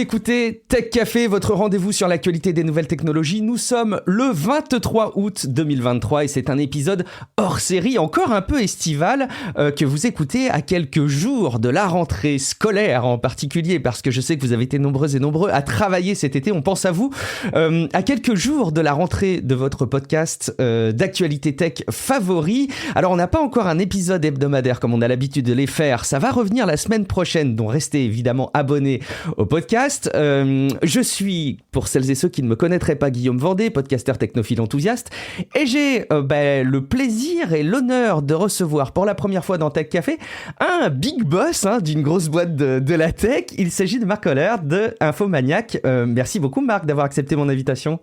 Vous écoutez Tech Café, votre rendez-vous sur l'actualité des nouvelles technologies. Nous sommes le 23 août 2023 et c'est un épisode hors série, encore un peu estival, que vous écoutez à quelques jours de la rentrée scolaire en particulier, parce que je sais que vous avez été nombreuses et nombreux à travailler cet été, on pense à vous. À quelques jours de la rentrée de votre podcast d'actualité tech favori. Alors on n'a pas encore un épisode hebdomadaire comme on a l'habitude de les faire, ça va revenir la semaine prochaine, donc restez évidemment abonnés au podcast. Je suis, pour celles et ceux qui ne me connaîtraient pas, Guillaume Vendée, podcasteur technophile enthousiaste, et j'ai le plaisir et l'honneur de recevoir pour la première fois dans Tech Café un big boss d'une grosse boîte de la tech. Il s'agit de Marc Holler de Infomaniac. Merci beaucoup Marc d'avoir accepté mon invitation.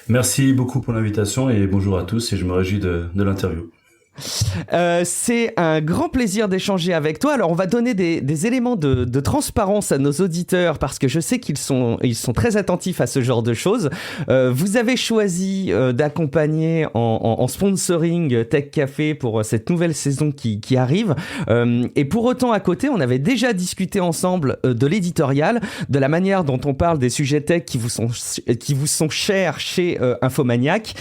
Merci beaucoup pour l'invitation et bonjour à tous et je me réjouis de l'interview. C'est un grand plaisir d'échanger avec toi. Alors on va donner des éléments de transparence à nos auditeurs parce que je sais qu'ils sont très attentifs à ce genre de choses. Vous avez choisi d'accompagner en sponsoring Tech Café pour cette nouvelle saison qui arrive, et pour autant à côté on avait déjà discuté ensemble de l'éditorial, de la manière dont on parle des sujets tech qui vous sont chers chez Infomaniac,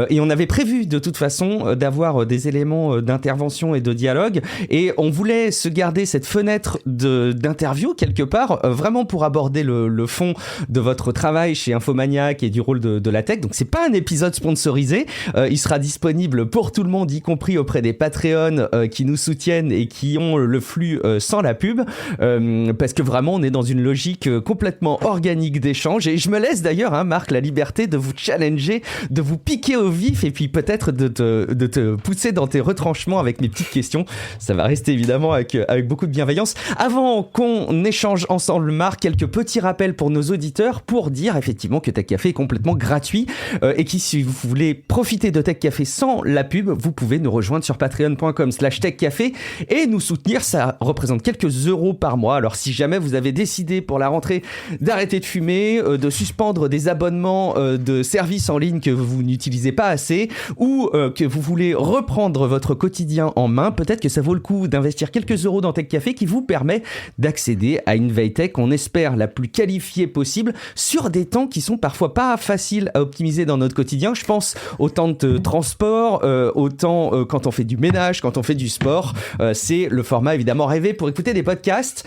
et on avait prévu de toute façon d'avoir des éléments d'intervention et de dialogue, et on voulait se garder cette fenêtre d'interview quelque part, vraiment pour aborder le fond de votre travail chez Infomaniac et du rôle de la tech. Donc c'est pas un épisode sponsorisé, il sera disponible pour tout le monde, y compris auprès des Patreons qui nous soutiennent et qui ont le flux sans la pub, parce que vraiment on est dans une logique complètement organique d'échange, et je me laisse d'ailleurs Marc la liberté de vous challenger, de vous piquer au vif, et puis peut-être de te pousser dans tes retranchements avec mes petites questions. Ça va rester évidemment avec beaucoup de bienveillance. Avant qu'on échange ensemble, Marc, quelques petits rappels pour nos auditeurs pour dire effectivement que Tech Café est complètement gratuit, et que si vous voulez profiter de Tech Café sans la pub, vous pouvez nous rejoindre sur patreon.com/techcafé et nous soutenir. Ça représente quelques euros par mois. Alors si jamais vous avez décidé pour la rentrée d'arrêter de fumer, de suspendre des abonnements de services en ligne que vous n'utilisez pas assez, ou que vous voulez reprendre votre quotidien en main, peut-être que ça vaut le coup d'investir quelques euros dans Tech Café qui vous permet d'accéder à une veille tech, on espère la plus qualifiée possible, sur des temps qui sont parfois pas faciles à optimiser dans notre quotidien. Je pense au temps de transport, au temps quand on fait du ménage, quand on fait du sport. C'est le format évidemment rêvé pour écouter des podcasts.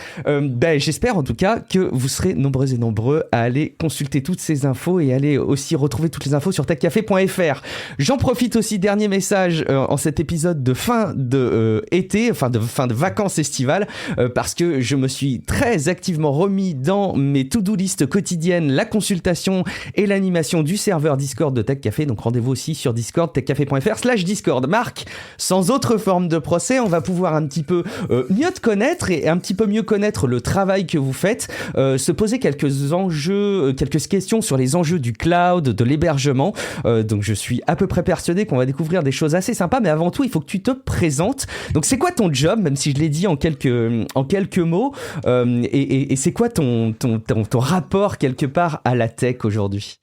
J'espère en tout cas que vous serez nombreux et nombreux à aller consulter toutes ces infos et aller aussi retrouver toutes les infos sur techcafé.fr. J'en profite aussi, dernier message en cet épisode de fin de fin de vacances estivales, parce que je me suis très activement remis dans mes to-do list quotidiennes la consultation et l'animation du serveur Discord de Tech Café. Donc rendez-vous aussi sur Discord, techcafé.fr/Discord. Marc, sans autre forme de procès, on va pouvoir un petit peu mieux te connaître et un petit peu mieux connaître le travail que vous faites, se poser quelques questions sur les enjeux du cloud, de l'hébergement. Donc je suis à peu près persuadé qu'on va découvrir des choses assez sympas, mais avant tout il faut que tu te présentes. Donc c'est quoi ton job, même si je l'ai dit en quelques mots, et c'est quoi ton rapport quelque part à la tech aujourd'hui?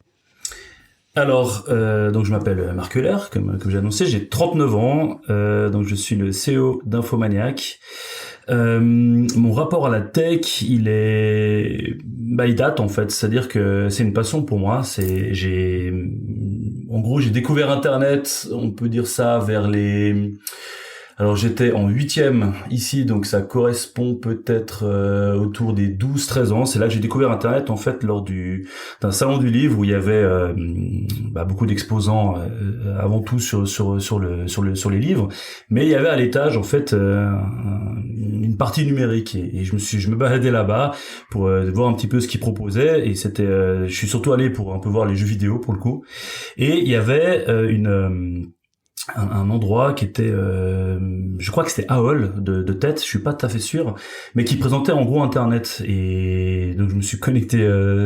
Alors, donc je m'appelle Marc Holler, comme j'ai annoncé, j'ai 39 ans, donc je suis le CEO d'Infomaniac. Mon rapport à la tech, il date en fait, c'est-à-dire que c'est une passion pour moi. J'ai découvert Internet, on peut dire ça alors j'étais en 8e ici, donc ça correspond peut-être autour des 12-13 ans. C'est là que j'ai découvert Internet en fait lors d'un salon du livre où il y avait beaucoup d'exposants avant tout sur les livres, mais il y avait à l'étage en fait une partie numérique et je me baladais là-bas pour voir un petit peu ce qu'ils proposaient, et je suis surtout allé pour un peu voir les jeux vidéo pour le coup, et il y avait un endroit qui était je crois que c'était AOL de tête, je suis pas tout à fait sûr, mais qui présentait en gros Internet, et donc je me suis connecté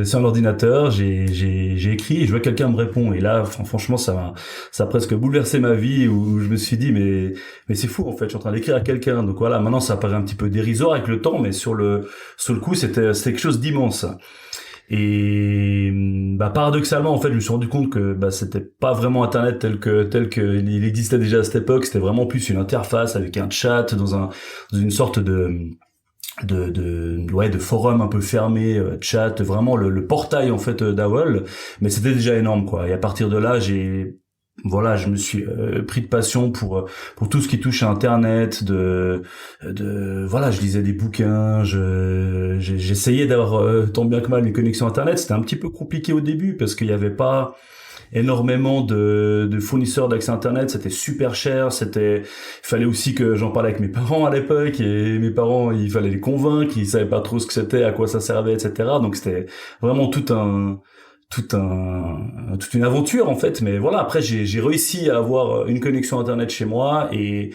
sur un ordinateur, j'ai écrit et je vois que quelqu'un me répond, et là franchement ça a presque bouleversé ma vie, où je me suis dit mais c'est fou en fait, je suis en train d'écrire à quelqu'un. Donc voilà, maintenant ça paraît un petit peu dérisoire avec le temps, mais sur le coup c'était quelque chose d'immense. Et paradoxalement en fait je me suis rendu compte que c'était pas vraiment Internet tel que il existait déjà à cette époque. C'était vraiment plus une interface avec un chat dans une sorte de de forums un peu fermés, chat, vraiment le portail en fait d'AOL, mais c'était déjà énorme quoi. Et à partir de là, je me suis pris de passion pour tout ce qui touche à Internet, voilà, je lisais des bouquins, j'essayais d'avoir tant bien que mal une connexion Internet. C'était un petit peu compliqué au début parce qu'il y avait pas énormément de fournisseurs d'accès Internet, c'était super cher, il fallait aussi que j'en parle avec mes parents à l'époque, et mes parents, il fallait les convaincre, ils savaient pas trop ce que c'était, à quoi ça servait, etc. Donc c'était vraiment toute une aventure en fait. Mais voilà, après j'ai réussi à avoir une connexion Internet chez moi, et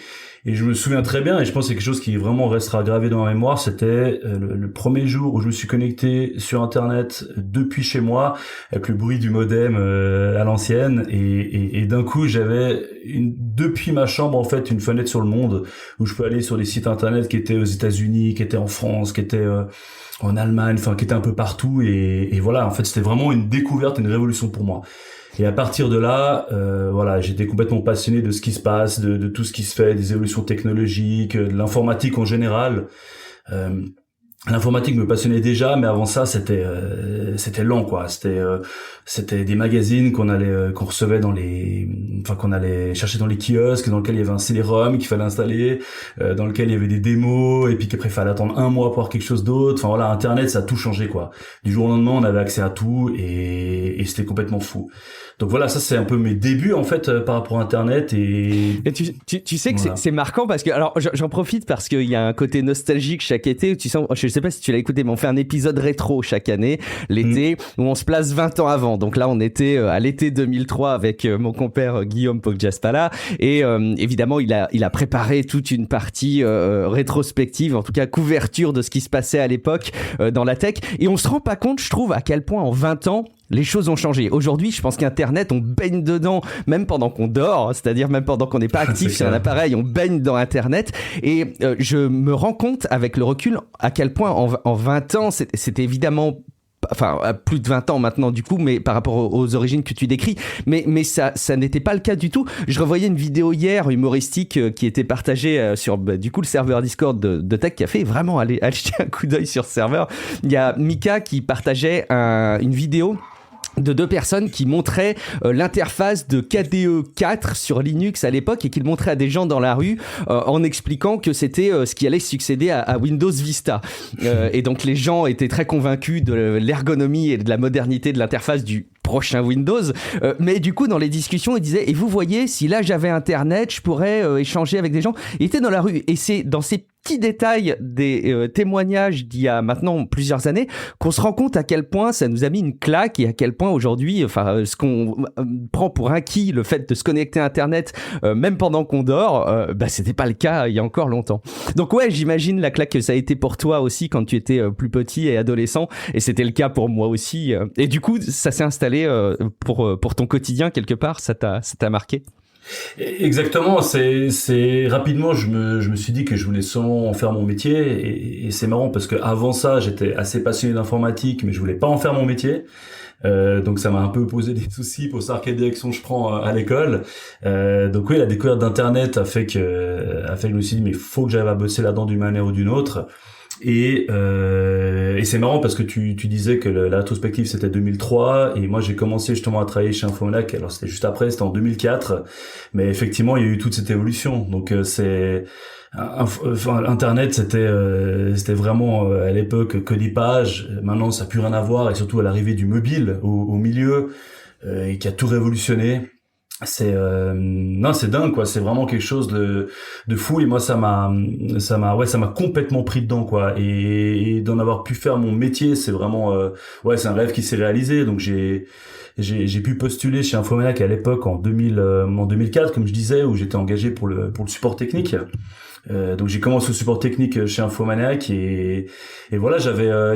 je me souviens très bien, et je pense que c'est quelque chose qui vraiment restera gravé dans ma mémoire, c'était le premier jour où je me suis connecté sur Internet depuis chez moi, avec le bruit du modem à l'ancienne, et d'un coup j'avais depuis ma chambre en fait une fenêtre sur le monde, où je peux aller sur des sites Internet qui étaient aux États-Unis, qui étaient en France, qui étaient en Allemagne, enfin qui étaient un peu partout, et voilà, en fait c'était vraiment une découverte, une révolution pour moi. Et à partir de là, voilà, j'étais complètement passionné de ce qui se passe, de tout ce qui se fait, des évolutions technologiques, de l'informatique en général. L'informatique me passionnait déjà, mais avant ça, c'était lent, quoi. C'était des magazines qu'on recevait qu'on allait chercher dans les kiosques, dans lequel il y avait un CD-ROM qu'il fallait installer, dans lequel il y avait des démos, et puis qu'après il fallait attendre un mois pour voir quelque chose d'autre. Enfin voilà, Internet, ça a tout changé, quoi. Du jour au lendemain, on avait accès à tout, et c'était complètement fou. Donc voilà, ça c'est un peu mes débuts en fait par rapport à Internet, et tu sais que voilà. c'est marquant parce que alors j'en profite parce qu'il y a un côté nostalgique chaque été. Tu sens, je sais pas si tu l'as écouté, mais on fait un épisode rétro chaque année l'été où on se place 20 ans avant. Donc là on était à l'été 2003 avec mon compère Guillaume Poggiaspala, et évidemment il a préparé toute une partie rétrospective, en tout cas couverture de ce qui se passait à l'époque dans la tech, et on se rend pas compte, je trouve, à quel point en 20 ans les choses ont changé. Aujourd'hui, je pense qu'Internet, on baigne dedans, même pendant qu'on dort, c'est-à-dire même pendant qu'on n'est pas actif sur un appareil, on baigne dans Internet. Et je me rends compte, avec le recul, à quel point en 20 ans, c'était évidemment... Enfin, plus de 20 ans maintenant du coup, mais par rapport aux origines que tu décris, mais ça n'était pas le cas du tout. Je revoyais une vidéo hier humoristique qui était partagée sur du coup le serveur Discord de Tech Café. Vraiment, allez jeter un coup d'œil sur ce serveur. Il y a Mika qui partageait une vidéo de deux personnes qui montraient l'interface de KDE 4 sur Linux à l'époque, et qu'ils montraient à des gens dans la rue en expliquant que c'était ce qui allait succéder à Windows Vista. Et donc les gens étaient très convaincus de l'ergonomie et de la modernité de l'interface du prochain Windows, mais du coup dans les discussions ils disaient, et vous voyez, si là j'avais Internet, je pourrais échanger avec des gens. Ils étaient dans la rue, et c'est dans ces petits détails des témoignages d'il y a maintenant plusieurs années qu'on se rend compte à quel point ça nous a mis une claque, et à quel point aujourd'hui, enfin, ce qu'on prend pour acquis, le fait de se connecter à Internet même pendant qu'on dort, c'était pas le cas il y a encore longtemps. Donc ouais, j'imagine la claque que ça a été pour toi aussi quand tu étais plus petit et adolescent, et c'était le cas pour moi aussi, et du coup ça s'est installé pour ton quotidien quelque part, ça t'a marqué? Exactement, c'est rapidement je me suis dit que je voulais seulement en faire mon métier, et c'est marrant parce que avant ça j'étais assez passionné d'informatique, mais je voulais pas en faire mon métier. Donc ça m'a un peu posé des soucis pour savoir quelle direction je prends à l'école. Donc oui, la découverte d'Internet a fait que je me suis dit mais faut que j'arrive à bosser là-dedans d'une manière ou d'une autre. Et c'est marrant parce que tu disais que la rétrospective c'était 2003, et moi j'ai commencé justement à travailler chez Infomaniac, alors c'était juste après, c'était en 2004, mais effectivement il y a eu toute cette évolution. Donc Internet c'était vraiment à l'époque que des pages. Maintenant ça n'a plus rien à voir, et surtout à l'arrivée du mobile au milieu, et qui a tout révolutionné. C'est dingue quoi, c'est vraiment quelque chose de fou, et moi ça m'a complètement pris dedans quoi, et d'en avoir pu faire mon métier, c'est vraiment c'est un rêve qui s'est réalisé. Donc j'ai pu postuler chez Infomaniac à l'époque en 2004 comme je disais, où j'étais engagé pour le support technique. Donc j'ai commencé au support technique chez Infomaniac, et voilà,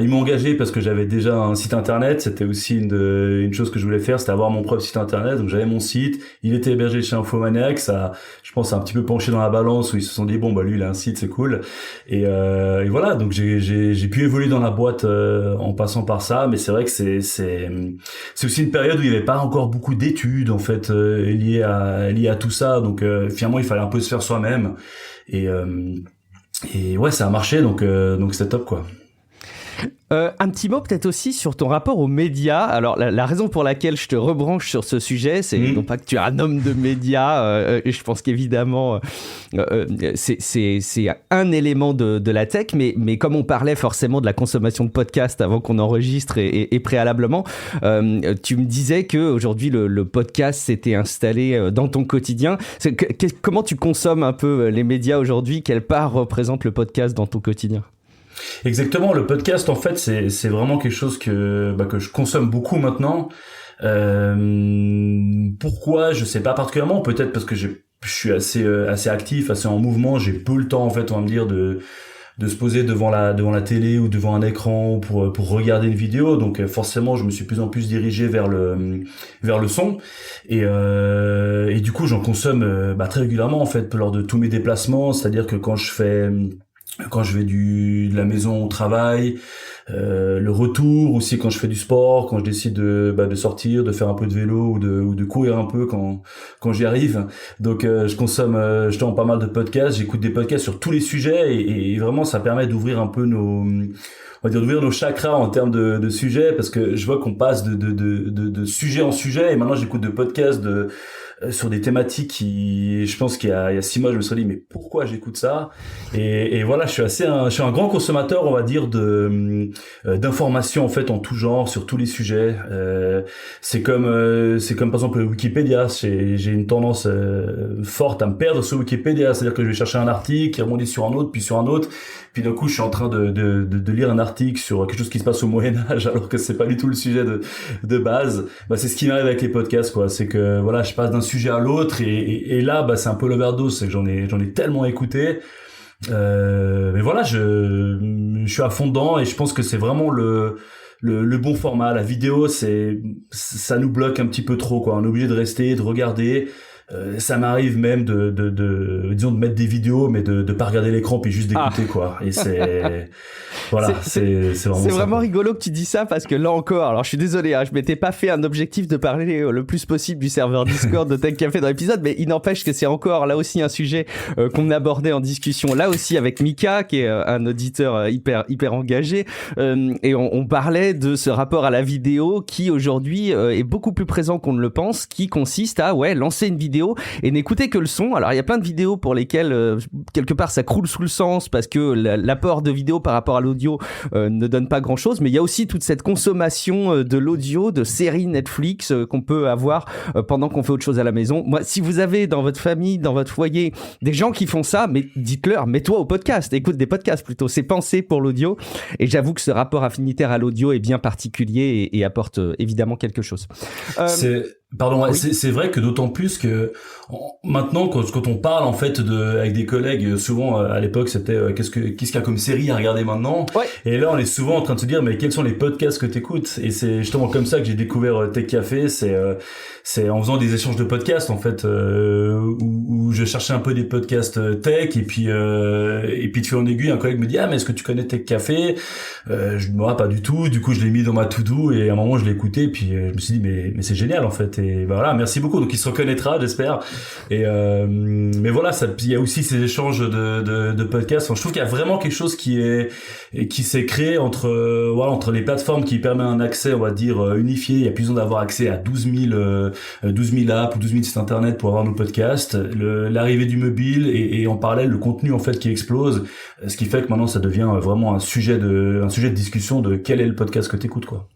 ils m'ont engagé parce que j'avais déjà un site internet. C'était aussi une chose que je voulais faire, c'était avoir mon propre site internet. Donc j'avais mon site, il était hébergé chez Infomaniac, ça, je pense, a un petit peu penché dans la balance, où ils se sont dit bon lui il a un site, c'est cool. Et voilà, donc j'ai pu évoluer dans la boîte en passant par ça. Mais c'est vrai que c'est aussi une période où il n'y avait pas encore beaucoup d'études en fait liées à tout ça. Donc finalement il fallait un peu se faire soi-même. Et Et ouais, ça a marché, donc c'est top, quoi. Un petit mot peut-être aussi sur ton rapport aux médias. Alors la raison pour laquelle je te rebranche sur ce sujet, c'est non pas que tu es un homme de médias, et je pense qu'évidemment c'est un élément de la tech, mais comme on parlait forcément de la consommation de podcasts avant qu'on enregistre et préalablement, tu me disais qu'aujourd'hui le podcast s'était installé dans ton quotidien. Comment tu consommes un peu les médias aujourd'hui? Quelle part représente le podcast dans ton quotidien? Exactement, le podcast en fait c'est vraiment quelque chose que je consomme beaucoup maintenant. Pourquoi, je sais pas particulièrement, peut-être parce que je suis assez actif, assez en mouvement, j'ai peu le temps en fait, on va me dire de se poser devant la télé ou devant un écran pour regarder une vidéo, donc forcément je me suis de plus en plus dirigé vers le son et du coup j'en consomme très régulièrement en fait lors de tous mes déplacements, c'est-à-dire que quand je vais de la maison au travail, le retour aussi, quand je fais du sport, quand je décide de sortir, de faire un peu de vélo ou de courir un peu quand j'y arrive. Donc je consomme justement pas mal de podcasts, j'écoute des podcasts sur tous les sujets et vraiment ça permet d'ouvrir un peu d'ouvrir nos chakras en termes de sujets, parce que je vois qu'on passe de sujet en sujet, et maintenant j'écoute de podcasts sur des thématiques qui, je pense qu'il y a 6 mois, je me serais dit mais pourquoi j'écoute ça, et voilà, je suis un grand consommateur, on va dire, d'informations en fait en tout genre sur tous les sujets. C'est comme par exemple Wikipédia, j'ai une tendance forte à me perdre sur Wikipédia, c'est-à-dire que je vais chercher un article qui rebondit sur un autre, puis sur un autre, puis d'un coup je suis en train de lire un article sur quelque chose qui se passe au Moyen-Âge alors que c'est pas du tout le sujet de base. C'est ce qui m'arrive avec les podcasts, quoi, c'est que voilà, je passe d'un sujet à l'autre et là c'est un peu l'overdose, c'est que j'en ai tellement écouté, mais voilà, je suis à fond dedans, et je pense que c'est vraiment le bon format. La vidéo, ça nous bloque un petit peu trop, quoi, on est obligé de rester, de regarder. Ça m'arrive même disons de mettre des vidéos, mais de pas regarder l'écran puis juste d'écouter, quoi. Et c'est voilà, c'est vraiment rigolo que tu dis ça, parce que là encore, alors je suis désolé, je m'étais pas fait un objectif de parler le plus possible du serveur Discord de Tech Café dans l'épisode, mais il n'empêche que c'est encore là aussi un sujet qu'on abordait en discussion là aussi avec Mika, qui est un auditeur hyper engagé, et on parlait de ce rapport à la vidéo qui aujourd'hui est beaucoup plus présent qu'on ne le pense, qui consiste à lancer une vidéo et n'écouter que le son. Alors il y a plein de vidéos pour lesquelles quelque part ça croule sous le sens, parce que l'apport de vidéo par rapport à l'audio ne donne pas grand chose, mais il y a aussi toute cette consommation de l'audio, de séries Netflix qu'on peut avoir pendant qu'on fait autre chose à la maison. Moi, si vous avez dans votre famille, dans votre foyer, des gens qui font ça, mais dites-leur, mets-toi au podcast, écoute des podcasts plutôt, c'est pensé pour l'audio, et j'avoue que ce rapport affinitaire à l'audio est bien particulier et apporte évidemment quelque chose. Oui. C'est vrai que d'autant plus que maintenant quand on parle en fait avec des collègues, souvent à l'époque c'était qu'est-ce qu'il y a comme série à regarder maintenant, et là on est souvent en train de se dire mais quels sont les podcasts que t'écoutes, et c'est justement comme ça que j'ai découvert Tech Café, c'est en faisant des échanges de podcasts en fait, où je cherchais un peu des podcasts tech, et puis de fil en aiguille un collègue me dit mais est-ce que tu connais Tech Café, je me pas du tout, du coup je l'ai mis dans ma to-do, et à un moment je l'ai écouté, puis je me suis dit mais c'est génial en fait, et voilà, merci beaucoup, donc il se reconnaîtra, j'espère. Et mais voilà, il y a aussi ces échanges de podcasts. Enfin, je trouve qu'il y a vraiment quelque chose qui s'est créé entre les plateformes, qui permet un accès, on va dire, unifié. Il y a plus besoin d'avoir accès à 12 000 apps ou 12 000 sites internet pour avoir nos podcasts. L'arrivée du mobile et en parallèle le contenu en fait qui explose, ce qui fait que maintenant ça devient vraiment un sujet de discussion de quel est le podcast que t'écoutes, quoi.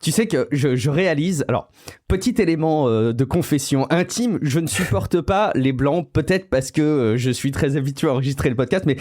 Tu sais que je réalise, alors petit élément de confession intime, je ne supporte pas les blancs, peut-être parce que je suis très habitué à enregistrer le podcast, mais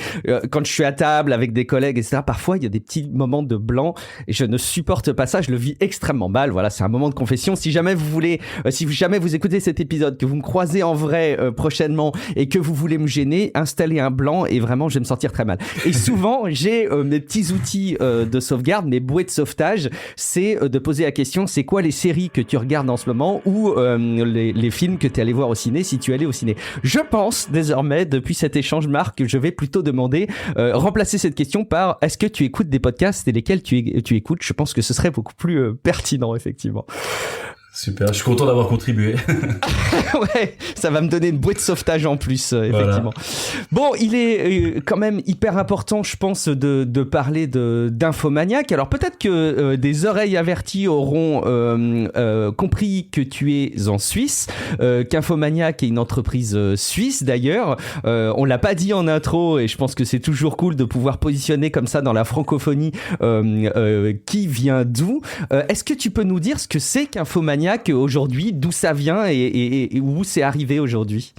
quand je suis à table avec des collègues, etc., parfois il y a des petits moments de blanc et je ne supporte pas ça, je le vis extrêmement mal. Voilà, c'est un moment de confession. Si jamais vous voulez, si jamais vous écoutez cet épisode, que vous me croisez en vrai prochainement et que vous voulez me gêner, installez un blanc et vraiment je vais me sentir très mal. Et souvent j'ai mes petits outils de sauvegarde, mes bouées de sauvetage, c'est de poser la question, c'est quoi les séries que tu regardes en ce moment, ou les films que tu es allé voir au ciné, si tu es allé au ciné. Je pense désormais, depuis cet échange Marc, que je vais plutôt demander, remplacer cette question par est-ce que tu écoutes des podcasts et lesquels tu écoutes. Je pense que ce serait beaucoup plus pertinent, effectivement. Super, je suis content d'avoir contribué. Ouais, ça va me donner une bouée de sauvetage en plus, effectivement. Voilà. Bon, il est quand même hyper important, je pense, de parler d'Infomaniac. Alors peut-être que des oreilles averties auront compris que tu es en Suisse, qu'Infomaniac est une entreprise suisse d'ailleurs. On l'a pas dit en intro et je pense que c'est toujours cool de pouvoir positionner comme ça dans la francophonie qui vient d'où. Est-ce que tu peux nous dire ce que c'est qu'Infomaniac aujourd'hui, d'où ça vient et où c'est arrivé aujourd'hui?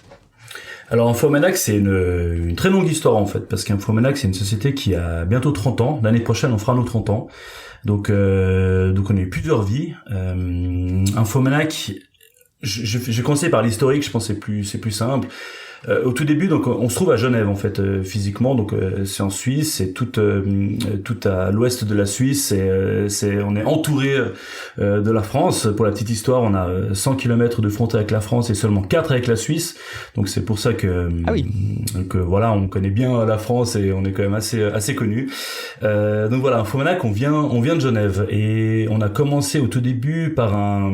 Alors Infomaniac, c'est une très longue histoire en fait, parce qu'Infomaniac, c'est une société qui a bientôt 30 ans. L'année prochaine, on fera nos 30 ans. Donc on a eu plusieurs vies. Infomaniac, je vais commencer par l'historique, je pense que c'est plus simple. Au tout début, donc on se trouve à Genève en fait physiquement, donc c'est en Suisse, c'est tout à l'ouest de la Suisse, on est entouré de la France. Pour la petite histoire, on a 100 km de frontière avec la France et seulement 4 avec la Suisse. Donc c'est pour ça que donc voilà, on connaît bien la France et on est quand même assez connu. Donc voilà, Infomaniac, on vient de Genève et on a commencé au tout début par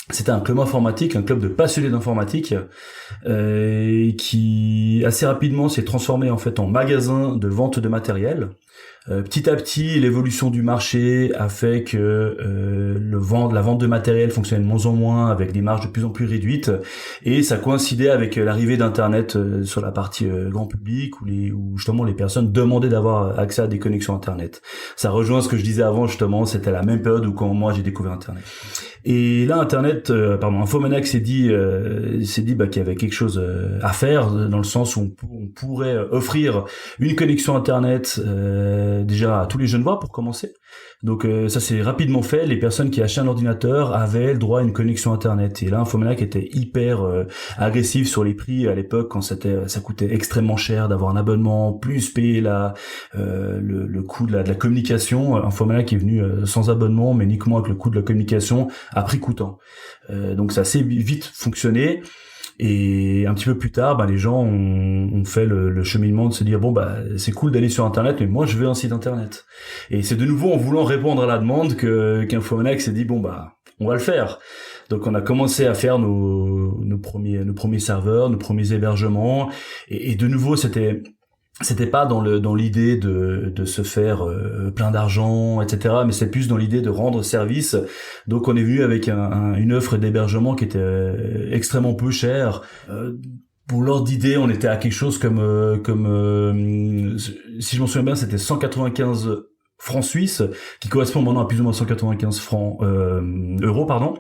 c'était un club informatique, un club de passionnés d'informatique, qui assez rapidement s'est transformé en fait en magasin de vente de matériel. Petit à petit, l'évolution du marché a fait que la vente de matériel fonctionnait de moins en moins, avec des marges de plus en plus réduites, et ça coïncidait avec l'arrivée d'Internet sur la partie grand public, où justement les personnes demandaient d'avoir accès à des connexions Internet. Ça rejoint ce que je disais avant, justement, c'était la même période où quand moi j'ai découvert Internet. Et là, Infomaniac s'est dit qu'il y avait quelque chose à faire, dans le sens où on pourrait offrir une connexion Internet déjà à tous les Genevois pour commencer. Donc ça s'est rapidement fait. Les personnes qui achetaient un ordinateur avaient le droit à une connexion Internet. Et là, Infomaniac était hyper agressif sur les prix à l'époque, quand ça coûtait extrêmement cher d'avoir un abonnement, plus payer le coût de la communication. Infomaniac est venu sans abonnement, mais uniquement avec le coût de la communication à prix coûtant. Donc ça a assez vite fonctionné. Et un petit peu plus tard, les gens ont fait le cheminement de se dire c'est cool d'aller sur Internet, mais moi je veux un site Internet. Et c'est de nouveau en voulant répondre à la demande qu'Infomaniac s'est dit on va le faire. Donc on a commencé à faire nos premiers serveurs, nos premiers hébergements, et de nouveau c'était pas dans l'idée de se faire plein d'argent, etc., mais c'est plus dans l'idée de rendre service. Donc on est venu avec une offre d'hébergement qui était extrêmement peu chère. Pour l'ordre d'idée, on était à quelque chose comme si je m'en souviens bien, c'était 195 francs suisses, qui correspond maintenant à plus ou moins 195 euros, pardon.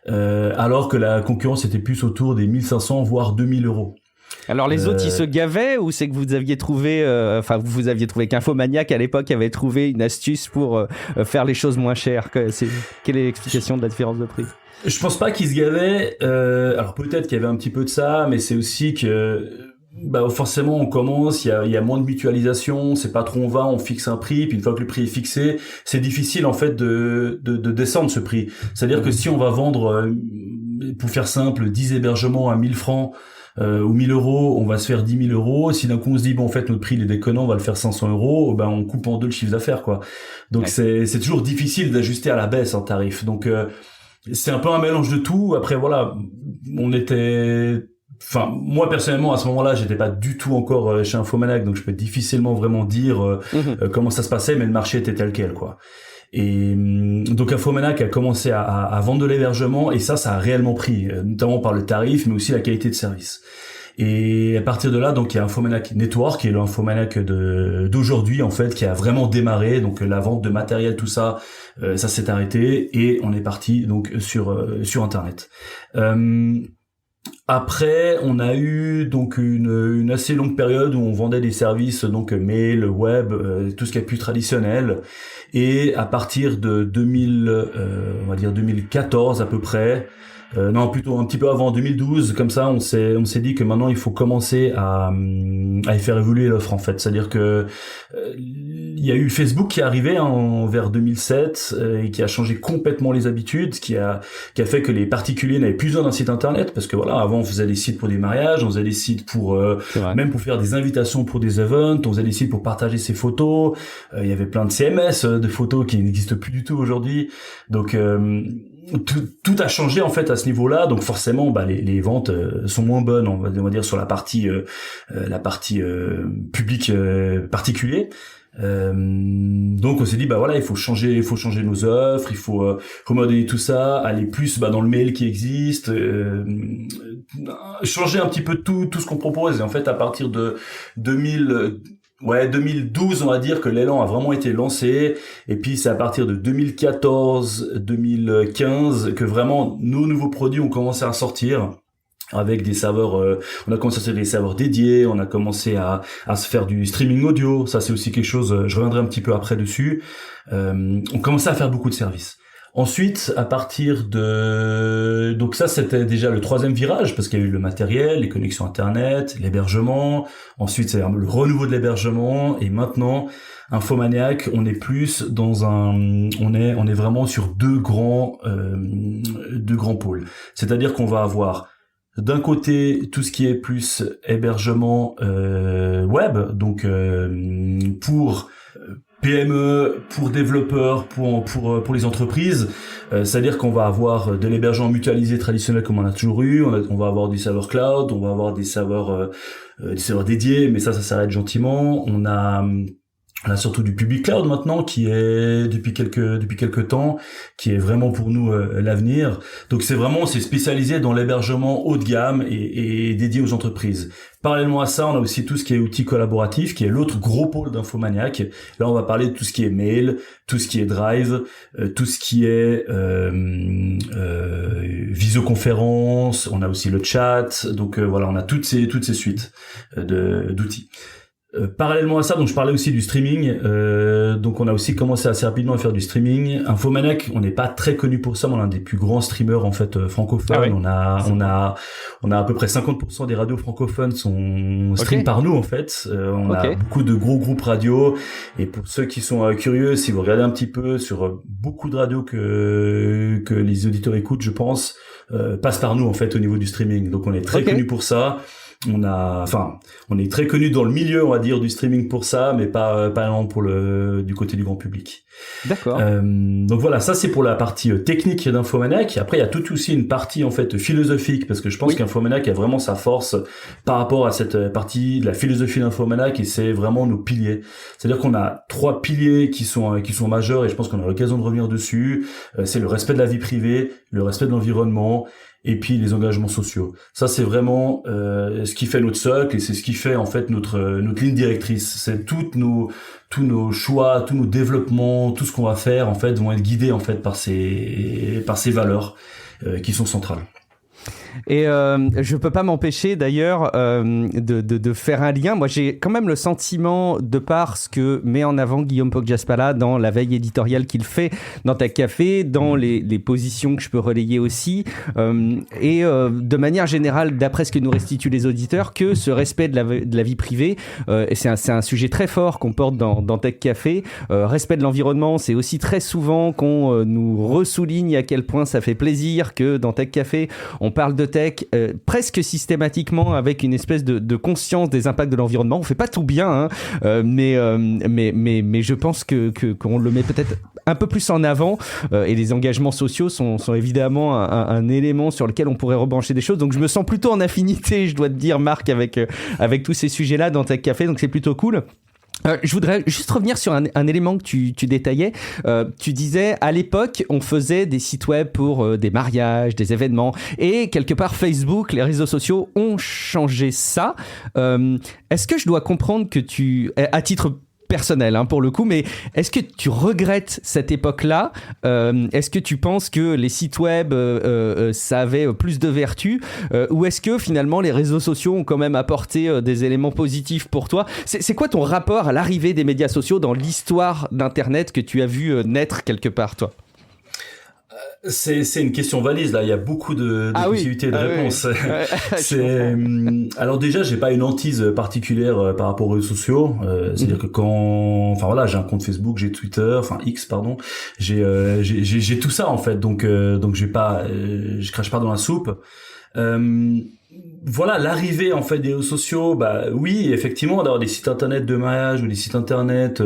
Alors que la concurrence était plus autour des 1500 voire 2000 euros. Alors les autres ils se gavaient, ou c'est que vous aviez trouvé qu'Infomaniac à l'époque avait trouvé une astuce pour faire les choses moins chères? Quelle est l'explication de la différence de prix? Je pense pas qu'ils se gavaient. Alors peut-être qu'il y avait un petit peu de ça, mais c'est aussi que forcément on commence, il y a moins de mutualisation, c'est pas trop on fixe un prix, puis une fois que le prix est fixé, c'est difficile en fait de descendre ce prix. C'est-à-dire que si on va vendre, pour faire simple, 10 hébergements à 1000 francs, ou 1000 euros, on va se faire 10 000 euros. Si d'un coup on se dit en fait notre prix il est déconnant, on va le faire 500 euros, on coupe en deux le chiffre d'affaires, quoi. Donc c'est toujours difficile d'ajuster à la baisse un tarif. Donc c'est un peu un mélange de tout. Après voilà, moi personnellement à ce moment-là j'étais pas du tout encore chez Infomaniac, donc je peux difficilement vraiment dire comment ça se passait, mais le marché était tel quel, quoi. Et donc Infomaniac a commencé à vendre de l'hébergement, et ça a réellement pris, notamment par le tarif, mais aussi la qualité de service. Et à partir de là, donc il y a Infomaniac Network, qui est l'Infomaniac d'aujourd'hui en fait, qui a vraiment démarré. Donc la vente de matériel, tout ça, ça s'est arrêté, et on est parti donc sur Internet. Après, on a eu donc une assez longue période où on vendait des services, donc mail, web, tout ce qui est plus traditionnel. Et à partir de 2014 à peu près, non, plutôt un petit peu avant, 2012, comme ça, on s'est dit que maintenant il faut commencer à faire évoluer l'offre, en fait. C'est-à-dire que il il y a eu Facebook qui est arrivé vers 2007 et qui a changé complètement les habitudes, qui a fait que les particuliers n'avaient plus besoin d'un site internet, parce que voilà, avant on faisait des sites pour des mariages, on faisait des sites pour même pour faire des invitations pour des events, on faisait des sites pour partager ses photos, il y avait plein de CMS de photos qui n'existent plus du tout aujourd'hui. Donc tout a changé en fait à ce niveau-là, donc forcément les ventes sont moins bonnes, on va dire sur la partie public particulier. Donc on s'est dit il faut changer nos offres, il faut remodeler tout ça, aller plus dans le mail qui existe, changer un petit peu tout ce qu'on propose. Et en fait à partir de 2012, on va dire que l'élan a vraiment été lancé, et puis c'est à partir de 2014-2015 que vraiment nos nouveaux produits ont commencé à sortir. Avec des serveurs, on a commencé à faire des serveurs dédiés, on a commencé à se faire du streaming audio, ça c'est aussi quelque chose, je reviendrai un petit peu après dessus. On commençait à faire beaucoup de services. Ensuite, à partir donc ça c'était déjà le troisième virage, parce qu'il y a eu le matériel, les connexions internet, l'hébergement. Ensuite c'est le renouveau de l'hébergement, et maintenant Infomaniac, on est plus on est vraiment sur deux grands pôles. C'est-à-dire qu'on va avoir d'un côté tout ce qui est plus hébergement web, donc pour PME, pour développeurs, pour les entreprises, c'est-à-dire qu'on va avoir de l'hébergement mutualisé traditionnel comme on a toujours eu, on va avoir du serveur cloud, on va avoir des serveurs dédiés, mais ça s'arrête gentiment. On a surtout du public cloud maintenant, qui est depuis quelques temps, qui est vraiment pour nous l'avenir. Donc c'est spécialisé dans l'hébergement haut de gamme et dédié aux entreprises. Parallèlement à ça, on a aussi tout ce qui est outils collaboratifs, qui est l'autre gros pôle d'Infomaniac. Là, on va parler de tout ce qui est mail, tout ce qui est drive, tout ce qui est visioconférence. On a aussi le chat. Donc on a toutes ces suites d'outils. Parallèlement à ça, donc je parlais aussi du streaming, donc on a aussi commencé assez rapidement à faire du streaming. Infomaniac, on n'est pas très connu pour ça, mais on est un des plus grands streamers en fait francophones. Ah oui. On a à peu près 50% des radios francophones sont stream par nous en fait. On a beaucoup de gros groupes radio, et pour ceux qui sont curieux, si vous regardez un petit peu sur beaucoup de radios que les auditeurs écoutent, je pense, passent par nous en fait au niveau du streaming. Donc on est très connu pour ça. On est très connu dans le milieu, on va dire, du streaming pour ça, mais pas vraiment du côté du grand public. D'accord. Donc voilà, ça c'est pour la partie technique d'Infomaniac. Après, il y a tout aussi une partie en fait philosophique, parce que je pense qu'Infomaniac a vraiment sa force par rapport à cette partie de la philosophie d'Infomaniac, et c'est vraiment nos piliers. C'est-à-dire qu'on a 3 piliers qui sont majeurs, et je pense qu'on a l'occasion de revenir dessus. C'est le respect de la vie privée, le respect de l'environnement, et puis les engagements sociaux. Ça c'est vraiment ce qui fait notre socle, et c'est ce qui fait en fait notre ligne directrice. C'est tous nos choix, tous nos développements, tout ce qu'on va faire en fait vont être guidés en fait par ces valeurs qui sont centrales. Et je peux pas m'empêcher d'ailleurs de faire un lien. Moi j'ai quand même le sentiment, de par ce que met en avant Guillaume Poggiaspala dans la veille éditoriale qu'il fait dans Tech Café, dans les positions que je peux relayer aussi, et de manière générale, d'après ce que nous restituent les auditeurs, que ce respect de la vie privée, et c'est un sujet très fort qu'on porte dans Tech Café. Respect de l'environnement, c'est aussi très souvent qu'on nous ressouligne à quel point ça fait plaisir que dans Tech Café on parle de tech presque systématiquement avec une espèce de conscience des impacts de l'environnement. On fait pas tout bien, mais je pense qu'on le met peut-être un peu plus en avant, et les engagements sociaux sont évidemment un élément sur lequel on pourrait rebrancher des choses. Donc je me sens plutôt en affinité, je dois te dire, Marc, avec tous ces sujets-là dans Tech Café, donc c'est plutôt cool. Je voudrais juste revenir sur un élément que tu détaillais. Tu disais, à l'époque, on faisait des sites web pour des mariages, des événements, et quelque part Facebook, les réseaux sociaux ont changé ça. Est-ce que je dois comprendre que à titre personnel pour le coup, mais est-ce que tu regrettes cette époque-là ? Est-ce que tu penses que les sites web ça avait plus de vertus, ou est-ce que finalement les réseaux sociaux ont quand même apporté des éléments positifs pour toi ? C'est quoi ton rapport à l'arrivée des médias sociaux dans l'histoire d'Internet que tu as vu naître quelque part, toi ? C'est une question valise là. Il y a beaucoup de possibilités de réponses. Oui. Alors déjà, j'ai pas une hantise particulière par rapport aux réseaux sociaux. C'est-à-dire que enfin voilà, j'ai un compte Facebook, j'ai Twitter, enfin X pardon. J'ai tout ça en fait. Donc je crache pas dans la soupe. Voilà, l'arrivée en fait des réseaux sociaux, bah oui, effectivement, d'avoir des sites internet de mariage ou des sites internet.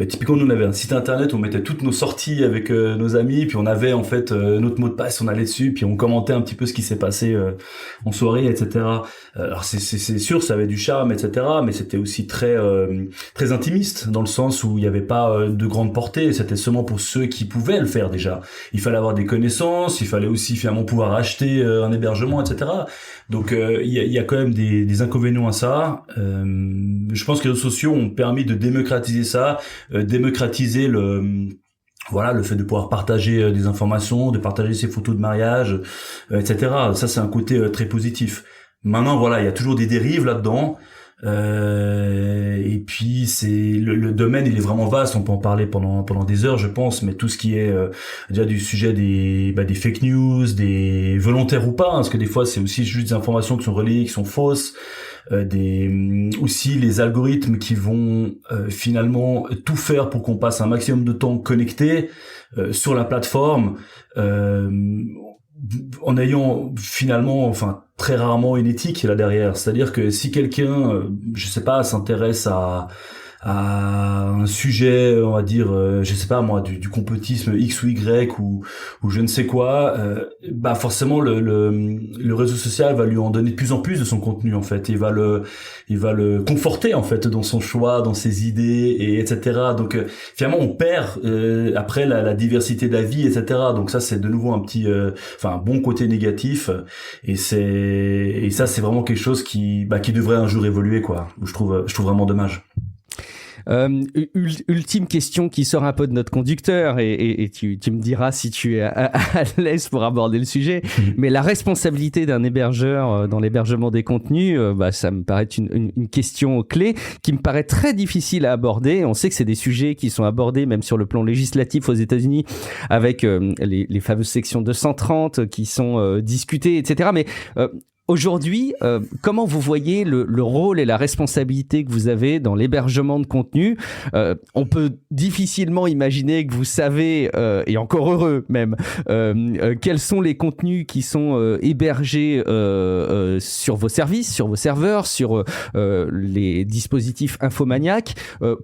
Typiquement, nous on avait un site internet où on mettait toutes nos sorties avec nos amis, puis on avait en fait notre mot de passe, on allait dessus, puis on commentait un petit peu ce qui s'est passé en soirée, etc. Alors c'est sûr, ça avait du charme, etc. Mais c'était aussi très très intimiste dans le sens où il n'y avait pas de grande portée. C'était seulement pour ceux qui pouvaient le faire déjà. Il fallait avoir des connaissances, il fallait aussi finalement pouvoir acheter un hébergement, etc. Donc il y a quand même des inconvénients à ça. Je pense que les réseaux sociaux ont permis de démocratiser ça, démocratiser le fait de pouvoir partager des informations, de partager ses photos de mariage, etc. Ça c'est un côté très positif. Maintenant voilà, il y a toujours des dérives là-dedans. Et puis c'est le domaine, il est vraiment vaste, on peut en parler pendant des heures je pense, mais tout ce qui est déjà du sujet des fake news, des volontaires ou pas, hein, parce que des fois c'est aussi juste des informations qui sont relayées, qui sont fausses, aussi les algorithmes qui vont finalement tout faire pour qu'on passe un maximum de temps connecté sur la plateforme, en ayant finalement, enfin très rarement une éthique là derrière. C'est-à-dire que si quelqu'un, je sais pas, s'intéresse à un sujet, on va dire, je sais pas moi, du complotisme X ou Y ou je ne sais quoi, bah forcément le réseau social va lui en donner de plus en plus de son contenu en fait. Il va le conforter en fait dans son choix, dans ses idées et etc. Donc finalement on perd après la diversité d'avis, etc. Donc ça c'est de nouveau un bon côté négatif et ça c'est vraiment quelque chose qui devrait un jour évoluer quoi. Je trouve vraiment dommage. Ultime question qui sort un peu de notre conducteur et tu me diras si tu es à l'aise pour aborder le sujet, mais la responsabilité d'un hébergeur dans l'hébergement des contenus, ça me paraît une question clé qui me paraît très difficile à aborder. On sait que c'est des sujets qui sont abordés même sur le plan législatif aux États-Unis avec les fameuses sections 230 qui sont discutées, etc. Mais aujourd'hui, comment vous voyez le rôle et la responsabilité que vous avez dans l'hébergement de contenu ? On peut difficilement imaginer que vous savez, et encore heureux même, quels sont les contenus qui sont hébergés sur vos services, sur vos serveurs, sur les dispositifs infomaniaques.